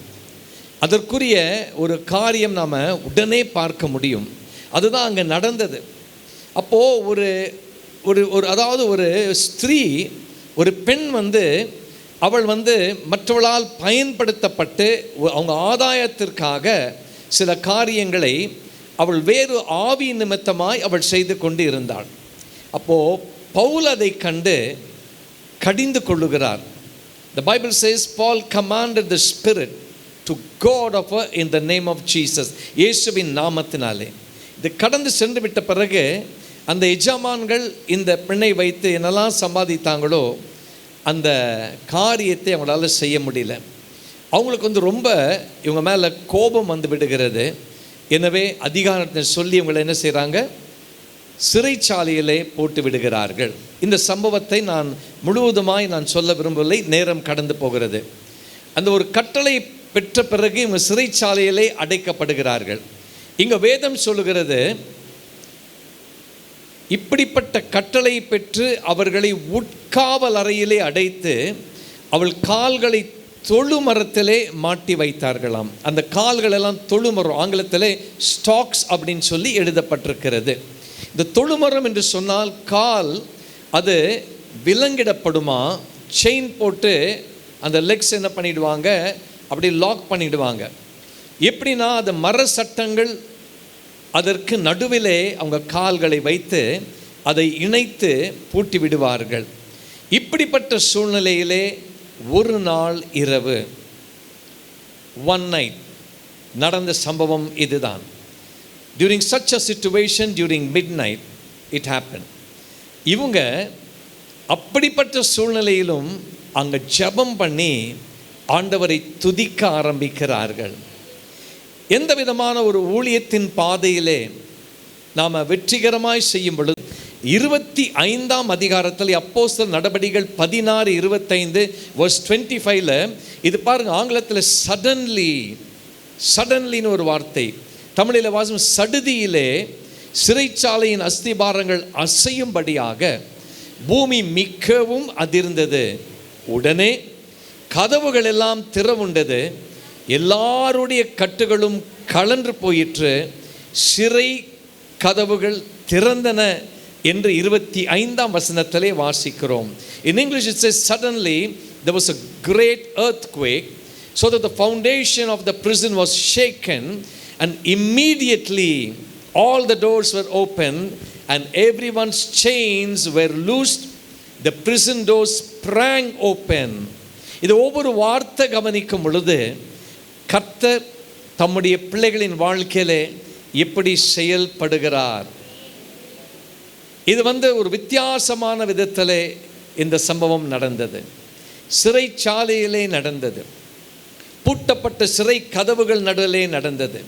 அதற்குரிய ஒரு காரியம் நாம் உடனே பார்க்க முடியும். அதுதான் அங்கே நடந்தது. அப்போது ஒரு அதாவது ஒரு ஸ்திரீ, ஒரு பெண் அவள் மற்றவளால் பயன்படுத்தப்பட்டு அவங்க ஆதாயத்திற்காக சில காரியங்களை அவள் வேறு ஆவி நிமித்தமாய் அவள் செய்து கொண்டு இருந்தாள். அப்போது பவுல் அதை கண்டு கடிந்து கொள்ளுகிறார். The Bible says Paul commanded the spirit to go out of her in the name of Jesus. இயேசுவின் நாமத்தினாலே. இது கடந்து சென்று விட்ட பிறகு அந்த எஜமான்கள் இந்த பெண்ணை வைத்து என்னெல்லாம் சம்பாதித்தாங்களோ அந்த காரியத்தை அவங்களால செய்ய முடியல. அவங்களுக்கு ரொம்ப இவங்க மேலே கோபம் விடுகிறது. எனவே அதிகாரத்தை சொல்லி இவங்களை என்ன செய்கிறாங்க, சிறைச்சாலையிலே போட்டு விடுகிறார்கள். இந்த சம்பவத்தை நான் முழுவதுமாய் நான் சொல்ல விரும்பவில்லை, நேரம் கடந்து போகிறது. அந்த ஒரு கட்டளை பெற்ற பிறகு இவங்க சிறைச்சாலையிலே அடைக்கப்படுகிறார்கள். இங்கே வேதம் சொல்லுகிறது, இப்படிப்பட்ட கட்டளை பெற்று அவர்களை உட்காவல் அறையிலே அடைத்து அவள் கால்களை தொழுமரத்திலே மாட்டி வைத்தார்களாம். அந்த கால்களெல்லாம் தொழுமரம், ஆங்கிலத்திலே ஸ்டாக்ஸ் அப்படின்னு சொல்லி எழுதப்பட்டிருக்கிறது. இந்த தொழுமரம் என்று சொன்னால் கால் அது விலங்கிடப்படுமா, செயின் போட்டு அந்த லெக்ஸ் என்ன பண்ணிடுவாங்க, அப்படி லாக் பண்ணிடுவாங்க. எப்படின்னா அது மர சட்டங்கள் அதற்கு நடுவிலே அவங்க கால்களை வைத்து அதை இணைத்து பூட்டி விடுவார்கள். இப்படிப்பட்ட சூழ்நிலையிலே ஒரு நாள் இரவு, one night நடந்த சம்பவம் இதுதான். During such a situation, during midnight it happened. இவங்க அப்படிப்பட்ட சூழ்நிலையிலும் அங்கே ஜெபம் பண்ணி ஆண்டவரை துதிக்க ஆரம்பிக்கிறார்கள். எந்த விதமான ஒரு ஊழியத்தின் பாதையிலே நாம் வெற்றிகரமாய் செய்யும் பொழுது 25ஆம் அதிகாரத்தில் அப்போஸ்தலர் நடபடிகள் 16:25 verse 25ல இது பாருங்க, ஆங்கிலத்தில் சடன்லின்னு ஒரு வார்த்தை, தமிழில் வாசம் சடுதியிலே சிறைச்சாலையின் அஸ்திபாரங்கள் அசையும்படியாக பூமி மிகவும் அதிர்ந்தது. உடனே கதவுகள் எல்லாம் திறவுண்டது, எல்லாருடைய கட்டுகளும் கழன்று போயிற்று, சிறை கதவுகள் திறந்தன என்று 25ஆம் வசனத்திலே வாசிக்கிறோம். In English it says, suddenly there was a great earthquake, so that the foundation of the prison was shaken, and immediately all the doors were opened and everyone's chains were loosed. The prison doors sprang open. இது ஒவ்வொரு வார்த்தை கவனிக்கும் பொழுது கர்த்தர் தம்முடைய பிள்ளைகளின் வாழ்க்கையிலே எப்படி செயல்படுகிறார். இது ஒரு வித்தியாசமான விதத்திலே இந்த சம்பவம் நடந்தது. சிறைச்சாலையிலே நடந்தது, பூட்டப்பட்ட சிறை கதவுகள் நடுவிலே நடந்தது.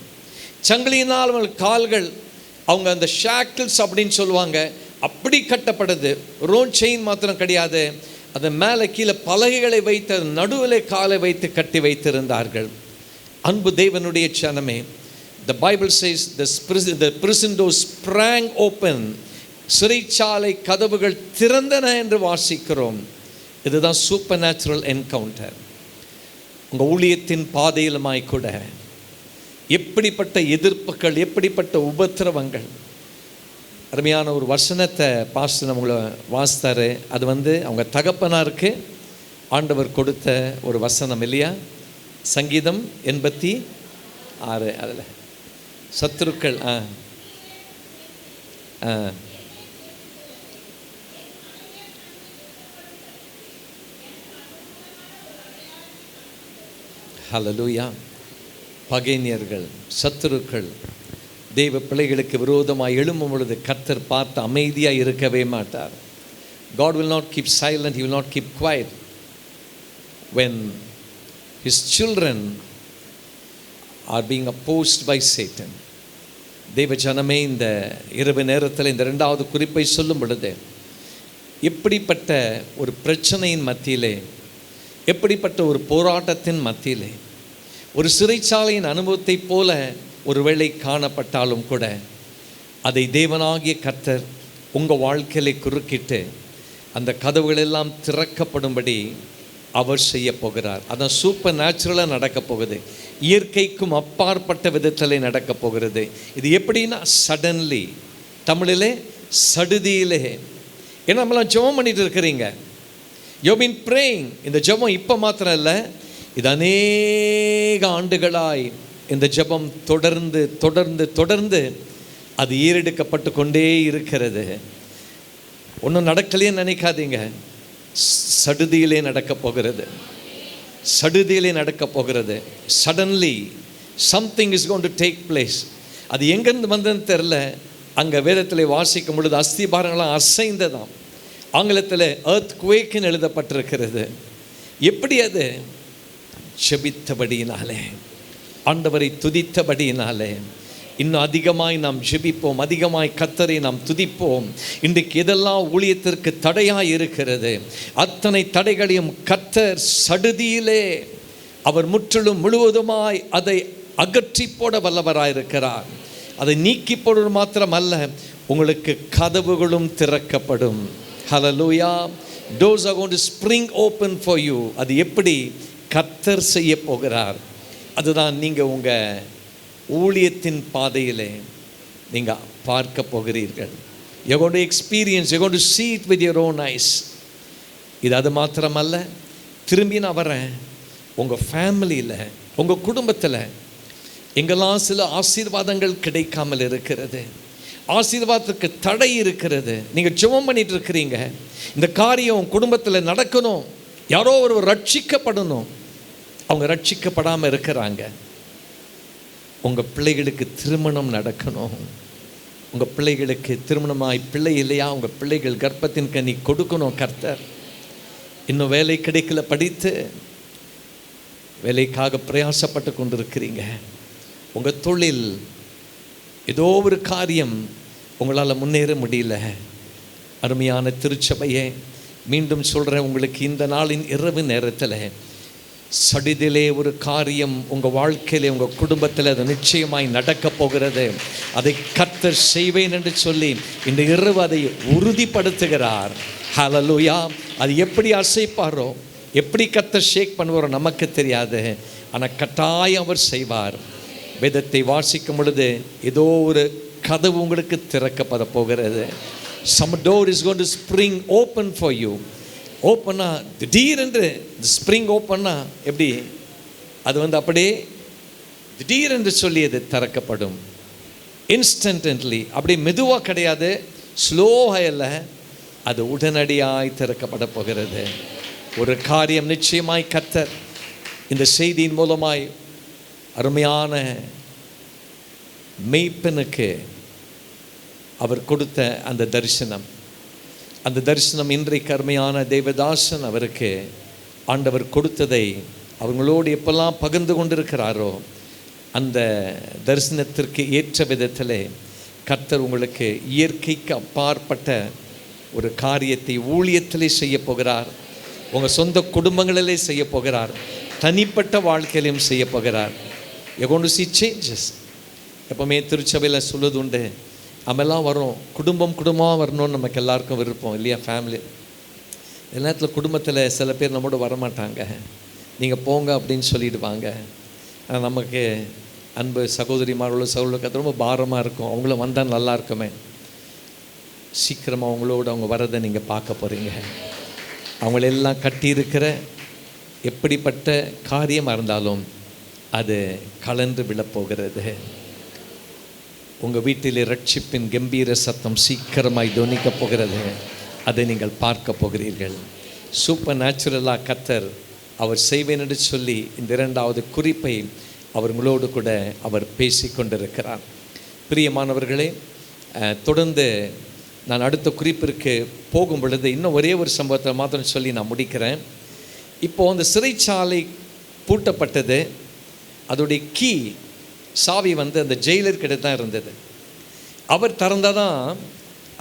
சங்கிலியினால் அவர்கள் கால்கள், அவங்க அந்த ஷாக்கிள்ஸ் அப்படின்னு சொல்லுவாங்க, அப்படி கட்டப்படுது. ரோன் செயின் மாத்திரம் கிடையாது, அதன் மேலே கீழே பலகைகளை வைத்து நடுவிலே காலை வைத்து கட்டி வைத்திருந்தார்கள். அன்பு தேவனுடைய சனமே, the Bible says the prison doors sprang open, சிறைச்சாலை கதவுகள் திறந்தன என்று வாசிக்கிறோம். இதுதான் சூப்பர் நேச்சுரல் என்கவுண்டர். உங்கள் ஊழியத்தின் பாதையிலுமாய் கூட எப்படிப்பட்ட எதிர்ப்புகள், எப்படிப்பட்ட உபத்திரவங்கள். அருமையான ஒரு வசனத்தை பாஸ்டர் நம்மளை வாசித்தாரு. அது அவங்க தகப்பனாருக்கு ஆண்டவர் கொடுத்த ஒரு வசனம் இல்லையா? சங்கீதம் 86 அதில் சத்துருக்கள் ஹல்லேலூயா. பகைஞர்கள், சத்துருக்கள் தெய்வ பிள்ளைகளுக்கு விரோதமாக எழும்பும் பொழுது கர்த்தர் பார்த்து அமைதியாக இருக்கவே மாட்டார். God will not keep silent, He will not keep quiet when His children are being opposed by Satan. தெய்வ ஜனமே, இந்த இரவு நேரத்தில் இந்த 2வது குறிப்பை சொல்லும் பொழுது எப்படிப்பட்ட ஒரு பிரச்சனையின் மத்தியிலே, எப்படிப்பட்ட ஒரு போராட்டத்தின் மத்தியிலே, ஒரு சிறைச்சாலையின் அனுபவத்தை போல ஒருவேளை காணப்பட்டாலும் கூட அதை தேவனாகிய கர்த்தர் உங்கள் வாழ்க்கையிலே குறுக்கிட்டு அந்த கதவுகள் எல்லாம் திறக்கப்படும்படி அவர் செய்ய போகிறார். அதான் சூப்பர் நேச்சுரலாக நடக்க போகுது. இயற்கைக்கும் அப்பாற்பட்ட விதத்திலே நடக்க போகிறது. இது எப்படின்னா சடன்லி, தமிழிலே சடுதியிலே. ஏன்னா நம்மளாம் ஜெபம் பண்ணிட்டு இருக்கிறீங்க, யூ பீன் பிரேயிங். இந்த ஜெபம் இப்போ மாத்திரம் இல்லை, இது அநேக ஆண்டுகளாய் இந்த ஜெபம் தொடர்ந்து தொடர்ந்து தொடர்ந்து அது ஏறெடுக்கப்பட்டு கொண்டே இருக்கிறது. ஒன்றும் நடக்கலையே நினைக்காதீங்க, சடுதியிலே நடக்க போகிறது, சடுதியிலே நடக்க போகிறது. Suddenly something is going to take place. அது எங்கேருந்து வந்ததுன்னு தெரில. அங்கே வேதத்தில் வாசிக்கும் பொழுது அஸ்திபாரங்களாம் அசைந்ததாம். ஆங்கிலத்தில் எர்த் குவேக்குன்னு எழுதப்பட்டிருக்கிறது. எப்படி அது? ஜெபித்தபடியினாலே, ஆண்டவரை துதித்தபடியினாலே. இன்னும் அதிகமாய் நாம் ஜெபிப்போம், அதிகமாய் கர்த்தரை நாம் துதிப்போம். இன்றைக்கு எதெல்லாம் ஊழியத்திற்கு தடையாய் இருக்கிறது, அத்தனை தடைகளையும் கர்த்தர் சடுதியிலே அவர் முற்றிலும் முழுவதுமாய் அதை அகற்றி போட வல்லவராயிருக்கிறார். அதை நீக்கி போடுவது மாத்திரம் அல்ல, உங்களுக்கு கதவுகளும் திறக்கப்படும். ஹல்லேலூயா. Doors are going to spring open for you. அது எப்படி கர்த்தர் செய்ய போகிறார், அதுதான் நீங்கள் உங்கள் ஊழியத்தின் பாதையிலே நீங்கள் பார்க்க போகிறீர்கள். You're going to experience, you're going to see it with your own eyes. இது அது மாத்திரமல்ல, திரும்பி நான் வரேன், உங்கள் ஃபேமிலியில், உங்கள் குடும்பத்தில் எங்கெல்லாம் சில ஆசீர்வாதங்கள் கிடைக்காமல் இருக்கிறது, ஆசீர்வாதத்துக்கு தடை இருக்கிறது, நீங்கள் ஜெபம் பண்ணிட்டு இருக்கிறீங்க, இந்த காரியம் குடும்பத்தில் நடக்கணும், யாரோ ஒரு ரட்சிக்கப்படணும், அவங்க ரட்சிக்கப்படாமல் இருக்கிறாங்க. உங்கள் பிள்ளைகளுக்கு திருமணம் நடக்கணும், உங்கள் பிள்ளைகளுக்கு திருமணமாய் பிள்ளை இல்லையா, உங்கள் பிள்ளைகள் கர்ப்பத்தின் கனி கொடுக்கணும் கர்த்தர். இன்னும் வேலை கிடைக்கல, படித்து வேலைக்காக பிரயாசப்பட்டு கொண்டிருக்கிறீங்க. உங்கள் தொழில் ஏதோ ஒரு காரியம் உங்களால் முன்னேற முடியல, அருமையான திருச்சபையே, மீண்டும் சொல்கிறேன், உங்களுக்கு இந்த நாளின் இரவு நேரத்தில் சடிதிலே ஒரு காரியம் உங்கள் வாழ்க்கையிலே, உங்கள் குடும்பத்தில் அது நிச்சயமாய் நடக்க போகிறது. அதை கர்த்தர் செய்வேன் என்று சொல்லி இந்த இரவு அதை உறுதிப்படுத்துகிறார். ஹல்லேலூயா. அது எப்படி அசைப்பாரோ, எப்படி கர்த்தர் ஷேக் பண்ணுவாரோ நமக்கு தெரியாது, ஆனால் கட்டாயம் அவர் செய்வார். வேதத்தை வாசிக்கும் பொழுது ஏதோ ஒரு கதவு உங்களுக்கு திறக்கப்பட போகிறது. Some door is going to spring open for you. ஓப்பனா திடீரென்று ஸ்ப்ரிங் ஓப்பன்னா எப்படி அது அப்படியே திடீரென்று சொல்லி அது திறக்கப்படும். இன்ஸ்டன்ட்லி, அப்படி மெதுவாக கிடையாது, ஸ்லோவாக இல்லை, அது உடனடியாய் திறக்கப்பட போகிறது. ஒரு காரியம் நிச்சயமாய் கர்த்தர் இந்த செய்தியின் மூலமாய் அருமையான மெய்ப்பனுக்கு அவர் கொடுத்த அந்த தரிசனம் இன்றைக்கு அருமையான தேவதாசன் அவருக்கு ஆண்டவர் கொடுத்ததை அவங்களோடு எப்பெல்லாம் பகிர்ந்து கொண்டிருக்கிறாரோ, அந்த தரிசனத்திற்கு ஏற்ற விதத்தில் கர்த்தர் உங்களுக்கு இயற்கைக்கு அப்பாற்பட்ட ஒரு காரியத்தை ஊழியத்திலே செய்ய போகிறார். உங்கள் சொந்த குடும்பங்களிலே செய்ய போகிறார். தனிப்பட்ட வாழ்க்கையிலையும் செய்ய போகிறார். You're going to see changes. எப்போவுமே திருச்சபையில் சொல்லுவது உண்டு, நம்மெல்லாம் வரும், குடும்பமாக வரணும்னு நமக்கு எல்லாருக்கும் விருப்பம் இல்லையா? ஃபேமிலி எல்லா நேரத்தில் குடும்பத்தில் சில பேர் நம்மோட வரமாட்டாங்க, நீங்கள் போங்க அப்படின்னு சொல்லிடுவாங்க. நமக்கு அன்பு சகோதரிமார்களோ சகோதரர்களுக்கு அது ரொம்ப பாரமாக இருக்கும். அவங்களும் வந்தால் நல்லா இருக்குமே. சீக்கிரமாக அவங்களோட அவங்க வரதை நீங்கள் பார்க்க போகிறீங்க. அவங்களெல்லாம் கட்டியிருக்கிற எப்படிப்பட்ட காரியமாக இருந்தாலும் அது கலந்து விழப்போகிறது. உங்கள் வீட்டிலே ரட்சிப்பின் கம்பீர சத்தம் சீக்கிரமாய் தொனிக்கப் போகிறது. அதை நீங்கள் பார்க்க போகிறீர்கள். சூப்பர் நேச்சுரலாக கர்த்தர் அவர் செய்வேன் என்று சொல்லி இந்த இரண்டாவது குறிப்பை அவர்களோடு கூட அவர் பேசி கொண்டிருக்கிறார். பிரியமானவர்களே, தொடர்ந்து நான் அடுத்த குறிப்பிற்கு போகும் பொழுது இன்னும் ஒரே ஒரு சம்பவத்தை மாத்திரம் சொல்லி நான் முடிக்கிறேன். இப்போது அந்த சிறைச்சாலை பூட்டப்பட்டது. அதோடைய கீ சாவி அந்த ஜெயிலர்கிட்ட தான் இருந்தது. அவர் திறந்தால் தான்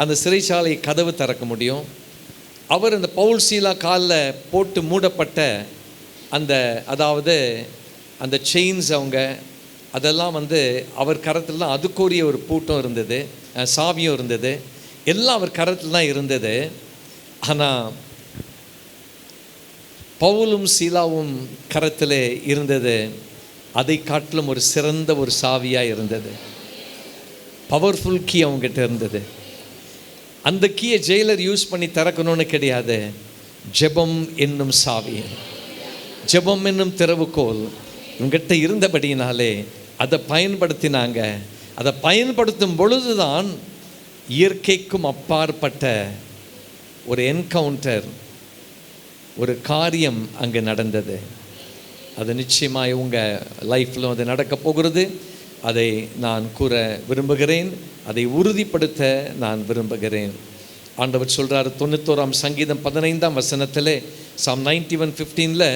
அந்த சிறைச்சாலை கதவு திறக்க முடியும். அவர் அந்த பவுல் சீலா காலில் போட்டு மூடப்பட்ட அதாவது அந்த செயின்ஸ் அதெல்லாம் அவர் கரத்தில் தான், அதுக்குரிய ஒரு பூட்டம் இருந்தது, சாவியும் இருந்தது, எல்லாம் அவர் கரத்தில் தான் இருந்தது. ஆனால் பவுலும் சீலாவும் கரத்தில் இருந்தது அதை காட்டிலும் ஒரு சிறந்த ஒரு சாவியாக இருந்தது. பவர்ஃபுல் கீ அவங்ககிட்ட இருந்தது. அந்த கீயை ஜெயிலர் யூஸ் பண்ணி திறக்கணும்னு கிடையாது. ஜெபம் என்னும் சாவி, ஜெபம் என்னும் திறவுகோல் இவங்ககிட்ட இருந்தபடியினாலே அதை பயன்படுத்தினாங்க. அதை பயன்படுத்தும் பொழுதுதான் இயற்கைக்கும் அப்பாற்பட்ட ஒரு என்கவுண்டர், ஒரு காரியம் அங்கே நடந்தது. அது நிச்சயமாக உங்கள் லைஃப்பில் அது நடக்க போகிறது. அதை நான் கூற விரும்புகிறேன், அதை உறுதிப்படுத்த நான் விரும்புகிறேன். ஆண்டவர் சொல்கிறார் 91 சங்கீதம் 15 வசனத்தில், Psalm 91:15,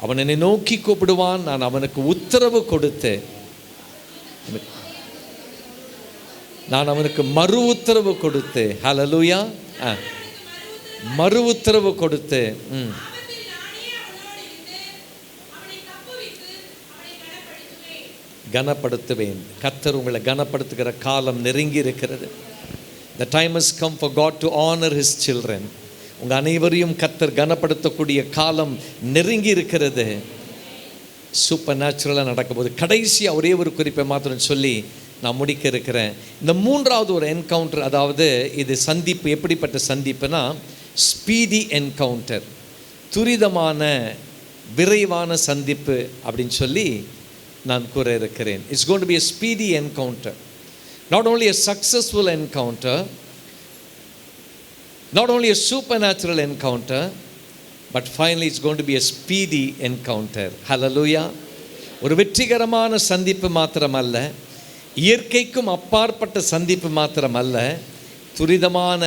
அவன் என்னை நோக்கி கூப்பிடுவான், நான் அவனுக்கு உத்தரவு கொடுத்து, நான் அவனுக்கு மறு உத்தரவு கொடுத்து, ஹல்லேலூயா, மறு உத்தரவு கொடுத்து கனப்படுத்துவேன். கர்த்தர் உங்களை கனப்படுத்துகிற காலம் நெருங்கி இருக்கிறது. The time has come for God to honor His children. உங்கள் அனைவரையும் கர்த்தர் கனப்படுத்தக்கூடிய காலம் நெருங்கி இருக்கிறது. சூப்பர் நேச்சுரலாக நடக்கும்போது கடைசியாக ஒரே ஒரு குறிப்பை மாத்திரம் சொல்லி நான் முடிக்க இருக்கிறேன். இந்த மூன்றாவது ஒரு என்கவுண்டர், அதாவது இது சந்திப்பு. எப்படிப்பட்ட சந்திப்புனா ஸ்பீடி என்கவுண்டர், துரிதமான விரைவான சந்திப்பு அப்படின்னு சொல்லி நான் கூற இருக்கிறேன். It's going to be a speedy encounter, not only a successful encounter, not only a supernatural encounter, but finally it's going to be a speedy encounter. Hallelujah. ஒரு வெற்றிகரமான சந்திப்பு மாத்திரமல்ல, இயற்கைக்கும் அப்பாற்பட்ட சந்திப்பு மாத்திரமல்ல, துரிதமான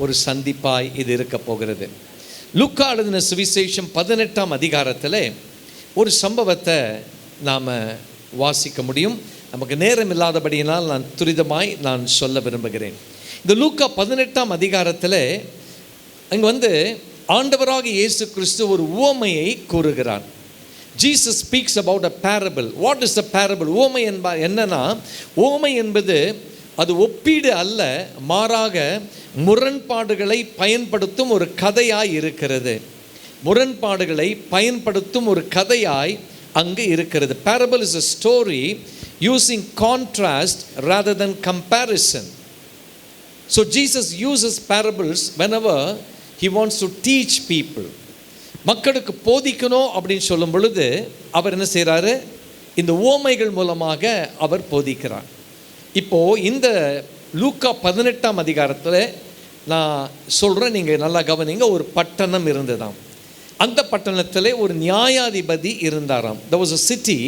ஒரு சந்திப்பாய் இது இருக்க போகிறது. லூக்கா எழுதின சுவிசேஷம் 18 அதிகாரத்தில் ஒரு சம்பவத்தை நாம் வாசிக்க முடியும். நமக்கு நேரம் இல்லாதபடியினால் நான் துரிதமாய் நான் சொல்ல விரும்புகிறேன். இந்த லூக்கா 18ஆம் அதிகாரத்தில் அங்கே ஆண்டவராக இயேசு கிறிஸ்து ஒரு உவமையை கூறுகிறார். Jesus speaks about a parable. What is a parable? உவமை என்னன்னா, உவமை என்பது அது ஒப்பீடு அல்ல, மாறாக முரண்பாடுகளை பயன்படுத்தும் ஒரு கதையாய் இருக்கிறது. முரண்பாடுகளை பயன்படுத்தும் ஒரு கதையாய் அங்கு இருக்கிறது. Parable is a story using contrast rather than comparison. So Jesus uses parables whenever he wants to teach people. மக்களுக்கு போதிக்கணும் அப்படின்னு சொல்லும் பொழுது அவர் என்ன செய்கிறாரு? இந்த உவமைகள் மூலமாக அவர் போதிக்கிறார். இப்போது இந்த லூக்கா 18ஆம் அதிகாரத்தில் நான் சொல்கிறேன், நீங்கள் நல்லா கவனிங்க. ஒரு பட்டணம் இருந்ததாம். அந்த பட்டணத்தில் ஒரு நியாயாதிபதி இருந்தாராம். There was a city,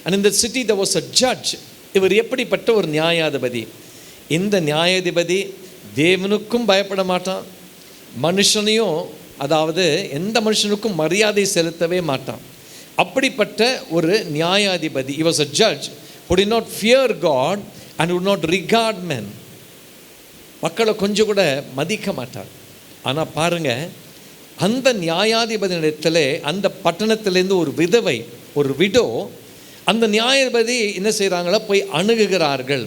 and in the city there was a judge. இவர் எப்படிப்பட்ட ஒரு நியாயாதிபதி? இந்த நியாயாதிபதி தேவனுக்கும் பயப்பட மாட்டான், மனுஷனையும், அதாவது எந்த மனுஷனுக்கும் மரியாதை செலுத்தவே மாட்டான். அப்படிப்பட்ட ஒரு நியாயாதிபதி. He was a judge who did not fear God and would not regard men. மக்களை கொஞ்சம் கூட மதிக்க மாட்டார். ஆனால் பாருங்கள், அந்த நியாயாதிபதியிடத்தில் அந்த பட்டணத்திலேருந்து ஒரு விதவை, ஒரு விடோ, அந்த நியாயாதிபதி என்ன செய்கிறாங்களோ போய் அணுகுகிறார்கள்.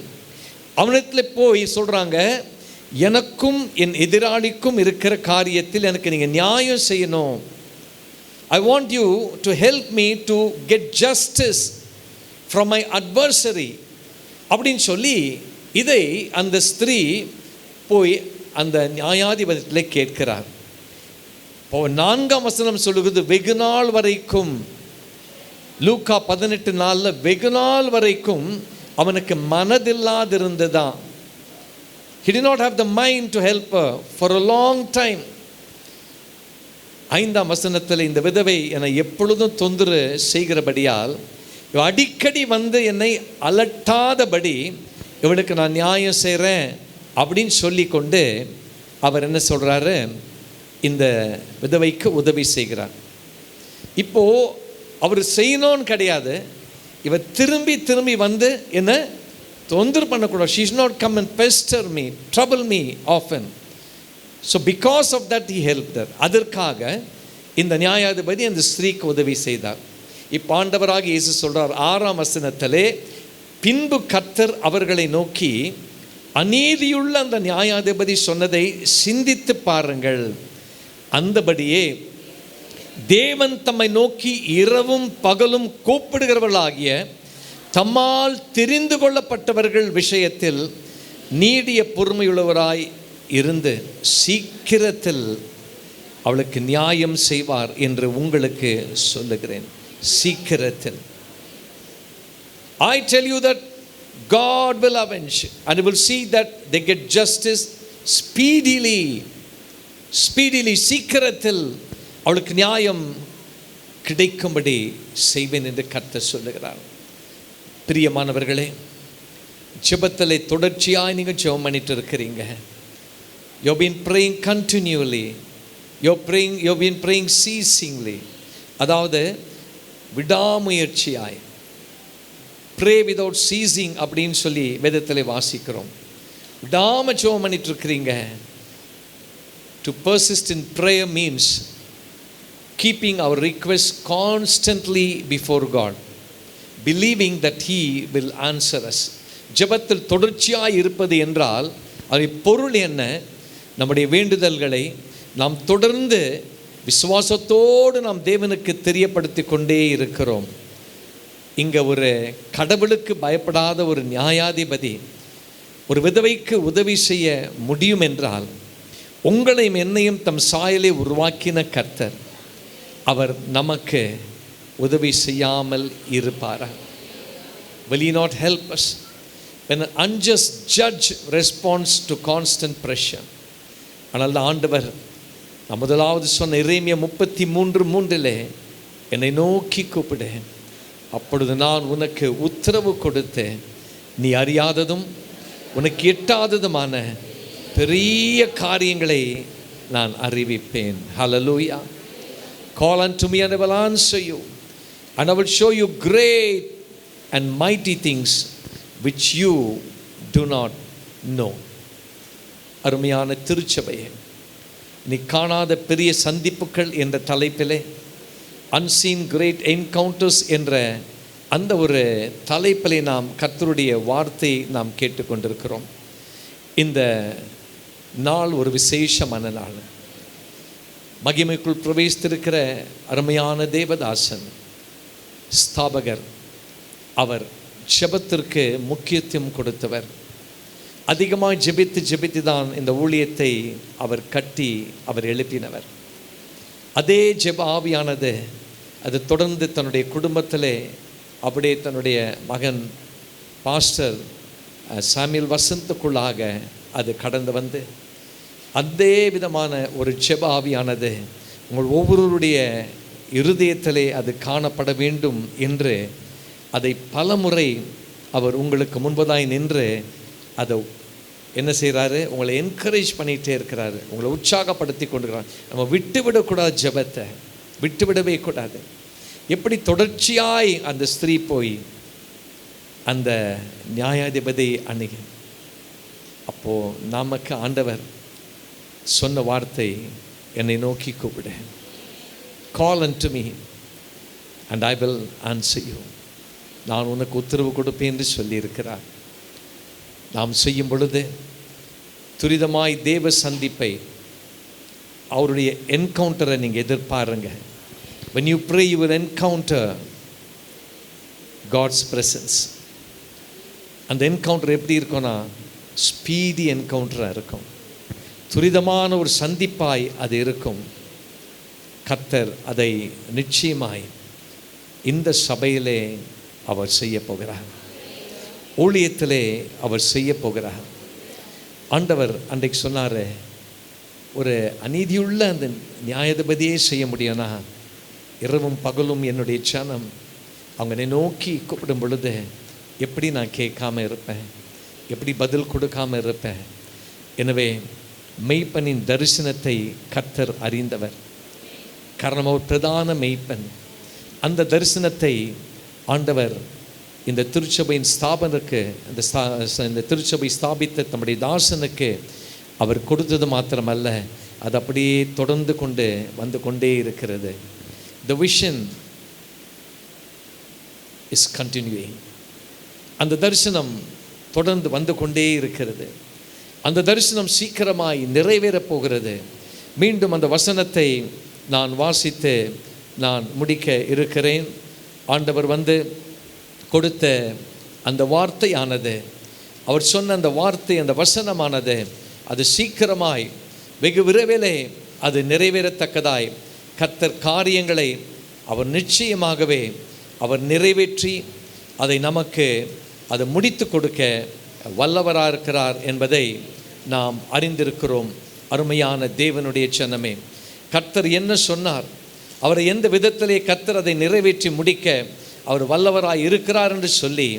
அவனிடத்தில் போய் சொல்கிறாங்க, எனக்கும் என் எதிராளிக்கும் இருக்கிற காரியத்தில் எனக்கு நீங்கள் நியாயம் செய்யணும். I want you to help me to get justice from my adversary அப்படின்னு சொல்லி இதை அந்த ஸ்திரீ போய் அந்த நியாயாதிபதியில் கேட்கிறார். இப்போ 4ஆம் வசனம் சொல்லுகிறது, வெகு நாள் வரைக்கும், லூக்கா 18:4 வெகு நாள் வரைக்கும் அவனுக்கு மனதில்லாதிருந்ததான். He did not have the mind to help her for a long time. 5ஆம் வசனத்தில் இந்த விதவை என்னை எப்பொழுதும் தொந்தரவு செய்கிறபடியால் அடிக்கடி என்னை அலட்டாதபடி இவளுக்கு நான் நியாயம் செய்கிறேன் அப்படின்னு சொல்லி கொண்டு அவர் என்ன சொல்கிறாரு? இந்த விதவைக்கு உதவி செய்கிறார். இப்போது அவர் செய்யணும்னு கிடையாது, இவர் திரும்பி திரும்பி என்ன தொந்தரவு பண்ணக்கூடாது. She should not come and pester me, trouble me often. So because of that he helped her. அதற்காக இந்த நியாயாதிபதி அந்த ஸ்திரீக்கு உதவி செய்தார். இப்போ ஆண்டவராக இயேசு சொல்றார் 6ஆம் வசனத்திலே, பின்பு கர்த்தர் அவர்களை நோக்கி, அநீதியுள்ள அந்த நியாயாதிபதி சொன்னதை சிந்தித்து பாருங்கள். அந்தபடியே தேவன் தம்மை நோக்கி இரவும் பகலும் கூப்பிடுகிறவர்களாகிய தம்மால் தெரிந்து கொள்ளப்பட்டவர்கள் விஷயத்தில் நீடிய பொறுமையுள்ளவராய் இருந்து சீக்கிரத்தில் அவளுக்கு நியாயம் செய்வார் என்று உங்களுக்கு சொல்லுகிறேன். சீக்கிரத்தில். I tell you that God will avenge and will see that they get justice speedily. சீக்கிரத்தில் அவளுக்கு நியாயம் கிடைக்கும்படி செய்வேன் என்று கர்த்தர் சொல்லுகிறார். பிரியமானவர்களே, ஜெபத்திலே தொடர்ச்சியாய் நீங்கள் ஜெபம் பண்ணிட்டு இருக்கிறீங்க. You've been praying continually. You've been praying ceasingly. அதாவது விடாமுயற்சியாய், pray without ceasing அப்படின்னு சொல்லி வேதத்திலே வாசிக்கிறோம். விடாம ஜெபம் பண்ணிட்டு இருக்கிறீங்க. To persist in prayer means keeping our requests constantly before God, believing that he will answer us. ஜெபத்தில் தொடர்ச்சியாய் இருப்பது என்றால் அது பொருள் என்ன? நம்முடைய வேண்டுதல்களை நாம் தொடர்ந்து விசுவாசத்தோடு நாம் தேவனுக்கு தெரியப்படுத்தி கொண்டே இருக்கிறோம். இங்கே ஒரு கடவுளுக்கு பயப்படாத ஒரு நியாயாதிபதி ஒரு விதவைக்கு உதவி செய்ய முடியும் என்றால், உங்களையும் என்னையும் தம் சாயலை உருவாக்கின கர்த்தர் அவர் நமக்கு உதவி செய்யாமல் இருப்பாரா? Will he not help us? When an unjust judge responds to constant pressure. ஆனால் ஆண்டவர் நான் முதலாவது சொன்ன எரேமியா 33:3 என்னை நோக்கி கூப்பிடு, அப்பொழுது நான் உனக்கு உத்தரவு கொடுத்தேன், நீ அறியாததும் உனக்கு எட்டாததுமான பெரிய காரியங்களை நான் அறிவிப்பேன். Hallelujah. Call unto me and I will answer you, and I will show you great and mighty things which you do not know. அருமையான திருச்சபையே, நீ காணாத பெரிய சந்திப்புகள் என்ற தலைப்பிலே அன்சீன் கிரேட் என்கவுண்டர்ஸ் என்ற அந்த ஒரு தலைப்பிலே நாம் கர்த்தருடைய வார்த்தையை நாம் கேட்டுக்கொண்டிருக்கிறோம். இந்த நாள் ஒரு விசேஷமான நாள். மகிமைக்குள் பிரவேசித்திருக்கிற அருமையான தேவதாசன் ஸ்தாபகர், அவர் ஜெபத்திற்கு முக்கியத்துவம் கொடுத்தவர். அதிகமாக ஜெபித்து தான் இந்த ஊழியத்தை அவர் கட்டி அவர் எழுப்பினவர். அதே ஜெப ஆவியானது அது தொடர்ந்து தன்னுடைய குடும்பத்திலே அப்படியே தன்னுடைய மகன் பாஸ்டர் சாமுவேல் வசந்துக்குள்ளாக அது கடந்து வந்து அதே விதமான ஒரு ஜெப ஆவியானது உங்கள் ஒவ்வொருவருடைய இருதயத்திலே அது காணப்பட வேண்டும் என்று அதை பலமுறை அவர் உங்களுக்கு முன்பதாய் நின்று அதை என்ன செய்கிறாரு, உங்களை என்கரேஜ் பண்ணிகிட்டே இருக்கிறாரு, உங்களை உற்சாகப்படுத்தி கொண்டிருக்கிறார். நம்ம விட்டுவிடக்கூடாது, ஜெபத்தை விட்டுவிடவே கூடாது. எப்படி தொடர்ச்சியாய் அந்த ஸ்திரீ போய் அந்த நியாயாதிபதி அணுகி, அப்போது நமக்கு ஆண்டவர் சொன்ன வார்த்தை, என்னை நோக்கி கூப்பிடு, கால் unto me and I will answer you, நான் உனக்கு உத்தரவு கொடுப்பேன் என்று சொல்லியிருக்கிறார். நாம் செய்யும் பொழுது துரிதமாய் தேவ சந்திப்பை, அவருடைய என்கவுண்டரை நீங்கள் எதிர்பாருங்க. when you pray you will encounter God's presence. அந்த என்கவுண்டர் எப்படி இருக்கும்னா ஸ்பீடி என்கவுண்டராக இருக்கும், துரிதமான ஒரு சந்திப்பாய் அது இருக்கும். கர்த்தர் அதை நிச்சயமாய் இந்த சபையிலே அவர் செய்ய போகிறார், ஊழியத்திலே அவர் செய்ய போகிறார். ஆண்டவர் அன்றைக்கு சொன்னார், ஒரு அநீதியுள்ள அந்த நியாயாதிபதியே செய்ய முடியும்னா இரவும் பகலும் என்னுடைய சனம் அவங்க நோக்கி கூப்பிடும் பொழுது எப்படி நான் கேட்காம இருப்பேன், எப்படி பதில் கொடுக்காம இருப்பேன். எனவே மெய்ப்பனின் தரிசனத்தை கர்த்தர் அறிந்தவர். காரணம் அவர் பிரதான மெய்ப்பன். அந்த தரிசனத்தை ஆண்டவர் இந்த திருச்சபையின் ஸ்தாபனருக்கு, இந்த திருச்சபை ஸ்தாபித்த தம்முடைய தாசனுக்கு அவர் கொடுத்தது மாத்திரமல்ல, அது அப்படியே தொடர்ந்து கொண்டு வந்து கொண்டே இருக்கிறது. The vision is continuing. அந்த தரிசனம் தொடர்ந்து வந்து கொண்டே இருக்கிறது. அந்த தரிசனம் சீக்கிரமாய் நிறைவேறப் போகிறது. மீண்டும் அந்த வசனத்தை நான் வாசித்து நான் முடிக்க இருக்கிறேன். ஆண்டவர் வந்து கொடுத்த அந்த வார்த்தையானது, அவர் சொன்ன அந்த வார்த்தை, அந்த வசனமானது, அது சீக்கிரமாய் வெகு விரைவிலே அது நிறைவேறத்தக்கதாய் கர்த்தர் காரியங்களை அவர் நிச்சயமாகவே அவர் நிறைவேற்றி அதை நமக்கு அது முடித்து கொடுக்க வல்லவராக இருக்கிறார் என்பதை நாம் அறிந்திருக்கிறோம். அருமையான தேவனுடைய ஜனமே, கர்த்தர் என்ன சொன்னார், அவரை எந்த விதத்திலே கர்த்தர் அதை நிறைவேற்றி முடிக்க அவர் வல்லவராய் இருக்கிறார் என்று சொல்லி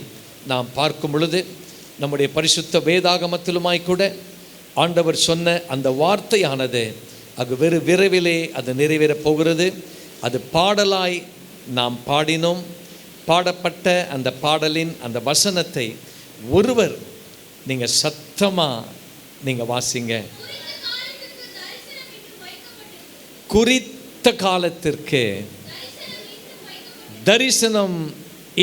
நாம் பார்க்கும் பொழுது, நம்முடைய பரிசுத்த வேதாகமத்திலுமாய் கூட ஆண்டவர் சொன்ன அந்த வார்த்தையானது அது வெறு விரைவிலே அது நிறைவேறப் போகிறது. அது பாடலாய் நாம் பாடினோம். பாடப்பட்ட அந்த பாடலின் அந்த வசனத்தை ஒருவர் நீங்கள் சத்தமாக நீங்கள் வாசிங்க. குறித்த காலத்திற்கு தரிசனம்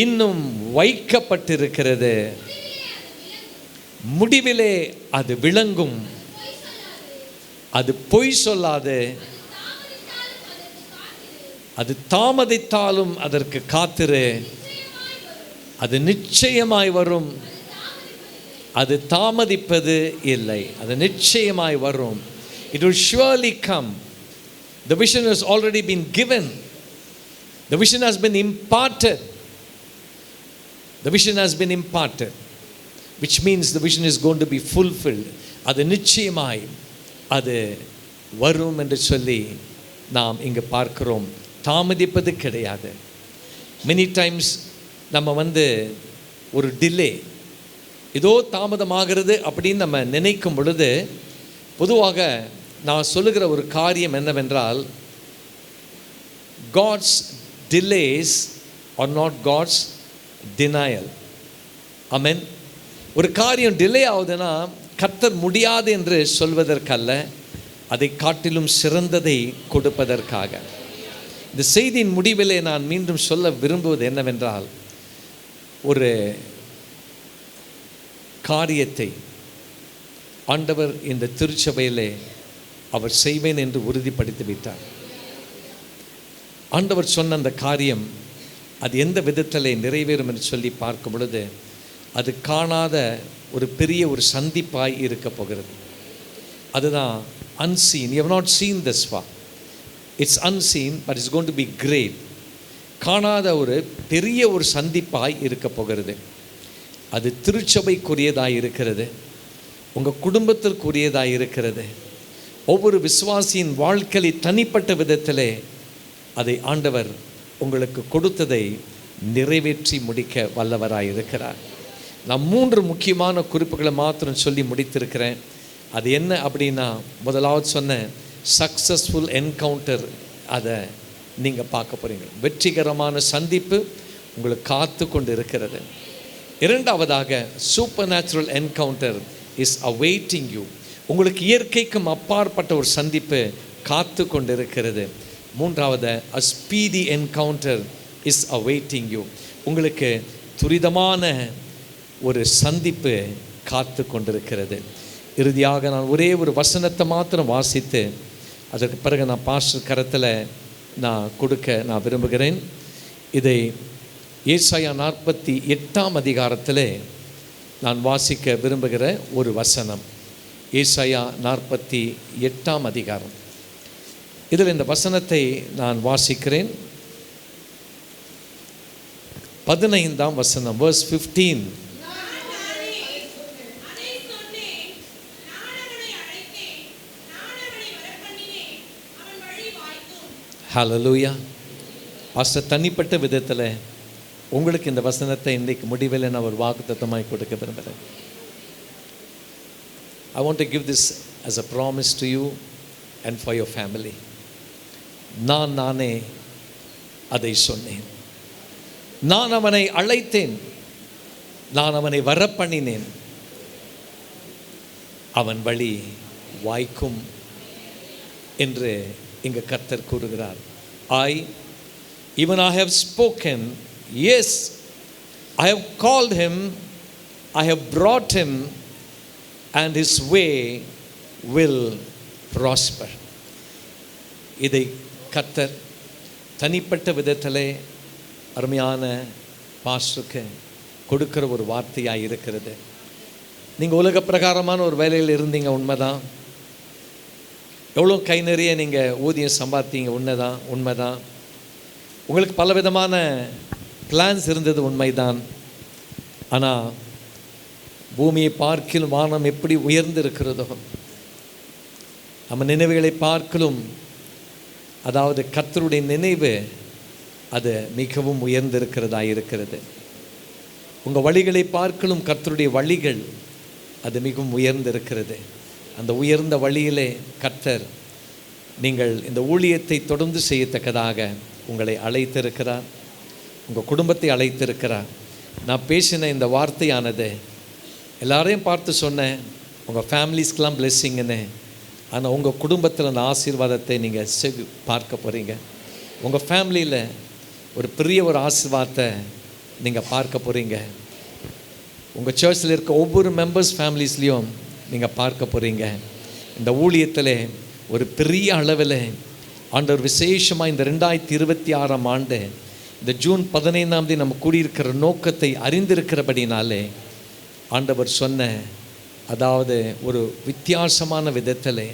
இன்னும் வைக்கப்பட்டிருக்கிறது, முடிவிலே அது விளங்கும், அது பொய் சொல்லாது, அது தாமதித்தாலும் அதற்கு காத்திரு, அது நிச்சயமாய் வரும், அது தாமதிப்பது இல்லை, அது நிச்சயமாய் வரும். It will surely come. The vision has already been given. The vision has been imparted. The vision has been imparted, which means the vision is going to be fulfilled. அது நிச்சயமாய் அது வரும் என்று சொல்லி நாம் இங்கு பார்க்கிறோம். தாமதிப்பது கிடையாது. many times நம்ம ஒரு டிலே, ஏதோ தாமதமாகிறது அப்படின்னு நம்ம நினைக்கும் பொழுது, பொதுவாக நான் சொல்லுகிற ஒரு காரியம் என்னவென்றால், God's delays are not God's denial. Amen. ஒரு காரியம் டிலே ஆகுதுன்னா கர்த்தர் முடியாது என்று சொல்வதற்கல்ல, அதை காட்டிலும் சிறந்ததை கொடுப்பதற்காக. இந்த செய்தியின் முடிவிலே நான் மீண்டும் சொல்ல விரும்புவது என்னவென்றால், ஒரு காரியத்தை ஆண்டவர் இந்த திருச்சபையிலே அவர் செய்வேன் என்று உறுதிப்படுத்தி விட்டார். ஆண்டவர் சொன்ன அந்த காரியம் அது எந்த விதத்திலே நிறைவேறும் என்று சொல்லி பார்க்கும் பொழுது, அது காணாத ஒரு பெரிய ஒரு சந்திப்பாய் இருக்க போகிறது. அதுதான் unseen. You have not seen this far. It's unseen, but it's going to be great. காணாத ஒரு பெரிய ஒரு சந்திப்பாய் இருக்க போகிறது. அது திருச்சபைக்குரியதாய் இருக்கிறது, உங்கள் குடும்பத்திற்குரியதாய் இருக்கிறது. ஒவ்வொரு விசுவாசியின் வாழ்க்கையில் தனிப்பட்ட விதத்திலே அதை ஆண்டவர் உங்களுக்கு கொடுத்ததை நிறைவேற்றி முடிக்க வல்லவராய் இருக்கிறார். நான் 3 முக்கியமான குறிப்புகளை மாத்திரம் சொல்லி முடித்திருக்கிறேன். அது என்ன அப்படின்னா, முதலாவது சொன்ன சக்ஸஸ்ஃபுல் என்கவுண்டர், அதை நீங்கள் பார்க்க போகிறீங்க. வெற்றிகரமான சந்திப்பு உங்களுக்கு காத்து கொண்டு இருக்கிறது. இரண்டாவதாக, super natural encounter is awaiting you. உங்களுக்கு இயற்கைக்கும் அப்பாற்பட்ட ஒரு சந்திப்பு காத்து கொண்டு இருக்கிறது. மூன்றாவது, a speedy encounter is awaiting you. உங்களுக்கு துரிதமான ஒரு சந்திப்பு காத்து கொண்டிருக்கிறது. இறுதியாக நான் ஒரே ஒரு வசனத்தை மாத்திரம் வாசித்து அதற்கு பிறகு நான் பாஸ்டர் கரத்தில் நான் கொடுக்க நான் விரும்புகிறேன். இதை ஏசாயா 48 அதிகாரத்தில் நான் வாசிக்க விரும்புகிற ஒரு வசனம். ஏசாயா 48 அதிகாரம். இதில் இந்த வசனத்தை நான் வாசிக்கிறேன். 15 வசனம், verse 15. ஹல்லேலூயா. பாஸ்டர் தனிப்பட்ட விதத்தில் உங்களுக்கு இந்த வசனத்தை இன்றைக்கு முடிவில் நான் ஒரு வாக்குத்தத்தமாய் கொடுக்க விரும்புகிறேன். I want to give this as a promise to you and for your family. நானே அதை சொன்னேன். நான் அவனை அழைத்தேன், நான் அவனை வரப்பண்ணினேன், அவன் வழி வாய்க்கும் என்று இங்கு கர்த்தர் கூறுகிறார். Even I have spoken, yes, I have called him, I have brought him, and his way will prosper. இதை கர்த்தர் தனிப்பட்ட விதத்திலே அருமையான பாஸ்டருக்கு கொடுக்கிற ஒரு வார்த்தையாக இருக்கிறது. நீங்கள் உலக பிரகாரமான ஒரு வேலையில் இருந்தீங்க, உண்மைதான். எவ்வளோ கை நிறைய நீங்கள் ஊதியம் சம்பாதித்தீங்க, உண்மைதான். உங்களுக்கு பலவிதமான பிளான்ஸ் இருந்தது, உண்மைதான். ஆனால் பூமியை பார்க்கிலும் வானம் எப்படி உயர்ந்து இருக்கிறதோ, நம்ம நினைவுகளை பார்க்கலும், அதாவது கர்த்தருடைய நினைவு அது மிகவும் உயர்ந்திருக்கிறதாக இருக்கிறது. உங்கள் வழிகளை பார்க்கலும் கர்த்தருடைய வழிகள் அது மிகவும் உயர்ந்திருக்கிறது. அந்த உயர்ந்த வழியிலே கர்த்தர் நீங்கள் இந்த ஊழியத்தை தொடர்ந்து செய்யத்தக்கதாக உங்களை அழைத்திருக்கிறார், உங்கள் குடும்பத்தை அழைத்திருக்கிறார். நான் பேசின இந்த வார்த்தையானது எல்லாரையும் பார்த்து சொன்னேன், உங்கள் ஃபேமிலிஸ்க்கெலாம் பிளெஸ்ஸிங்கன்னு. ஆனால் உங்கள் குடும்பத்தில் அந்த ஆசீர்வாதத்தை நீங்கள் பார்க்க போகிறீங்க. உங்கள் ஃபேமிலியில் ஒரு பெரிய ஒரு ஆசீர்வாதத்தை நீங்கள் பார்க்க போகிறீங்க. உங்கள் சர்ச்சில் இருக்க ஒவ்வொரு மெம்பர்ஸ் ஃபேமிலிஸ்லேயும் நீங்கள் பார்க்க போகிறீங்க. இந்த ஊழியத்தில் ஒரு பெரிய அளவில் ஆண்டவர் விசேஷமாக இந்த 2026 ஆண்டு இந்த ஜூன் 15 நம்ம கூடியிருக்கிற நோக்கத்தை அறிந்திருக்கிறபடினாலே ஆண்டவர் சொன்ன, அதாவது ஒரு வித்தியாசமான விதத்தில்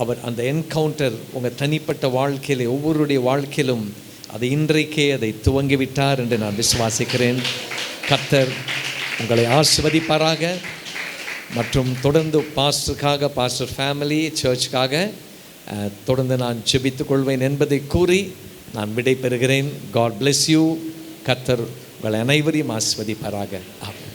அவர் அந்த என்கவுண்டர் உங்கள் தனிப்பட்ட வாழ்க்கையில் ஒவ்வொருடைய வாழ்க்கையிலும் அதை இன்றைக்கே அதை துவங்கிவிட்டார் என்று நான் விசுவாசிக்கிறேன். கர்த்தர் உங்களை ஆசீர்வதிப்பாராக. மற்றும் தொடர்ந்து பாஸ்டருக்காக, பாஸ்டர் ஃபேமிலி, சர்ச்சுக்காக தொடர்ந்து நான் ஜெபித்துக் கொள்வேன் என்பதை கூறி நான் விடை பெறுகிறேன். God bless you. கர்த்தர் உங்களை அனைவரையும் ஆசீர்வதிப்பாராக. ஆமென்.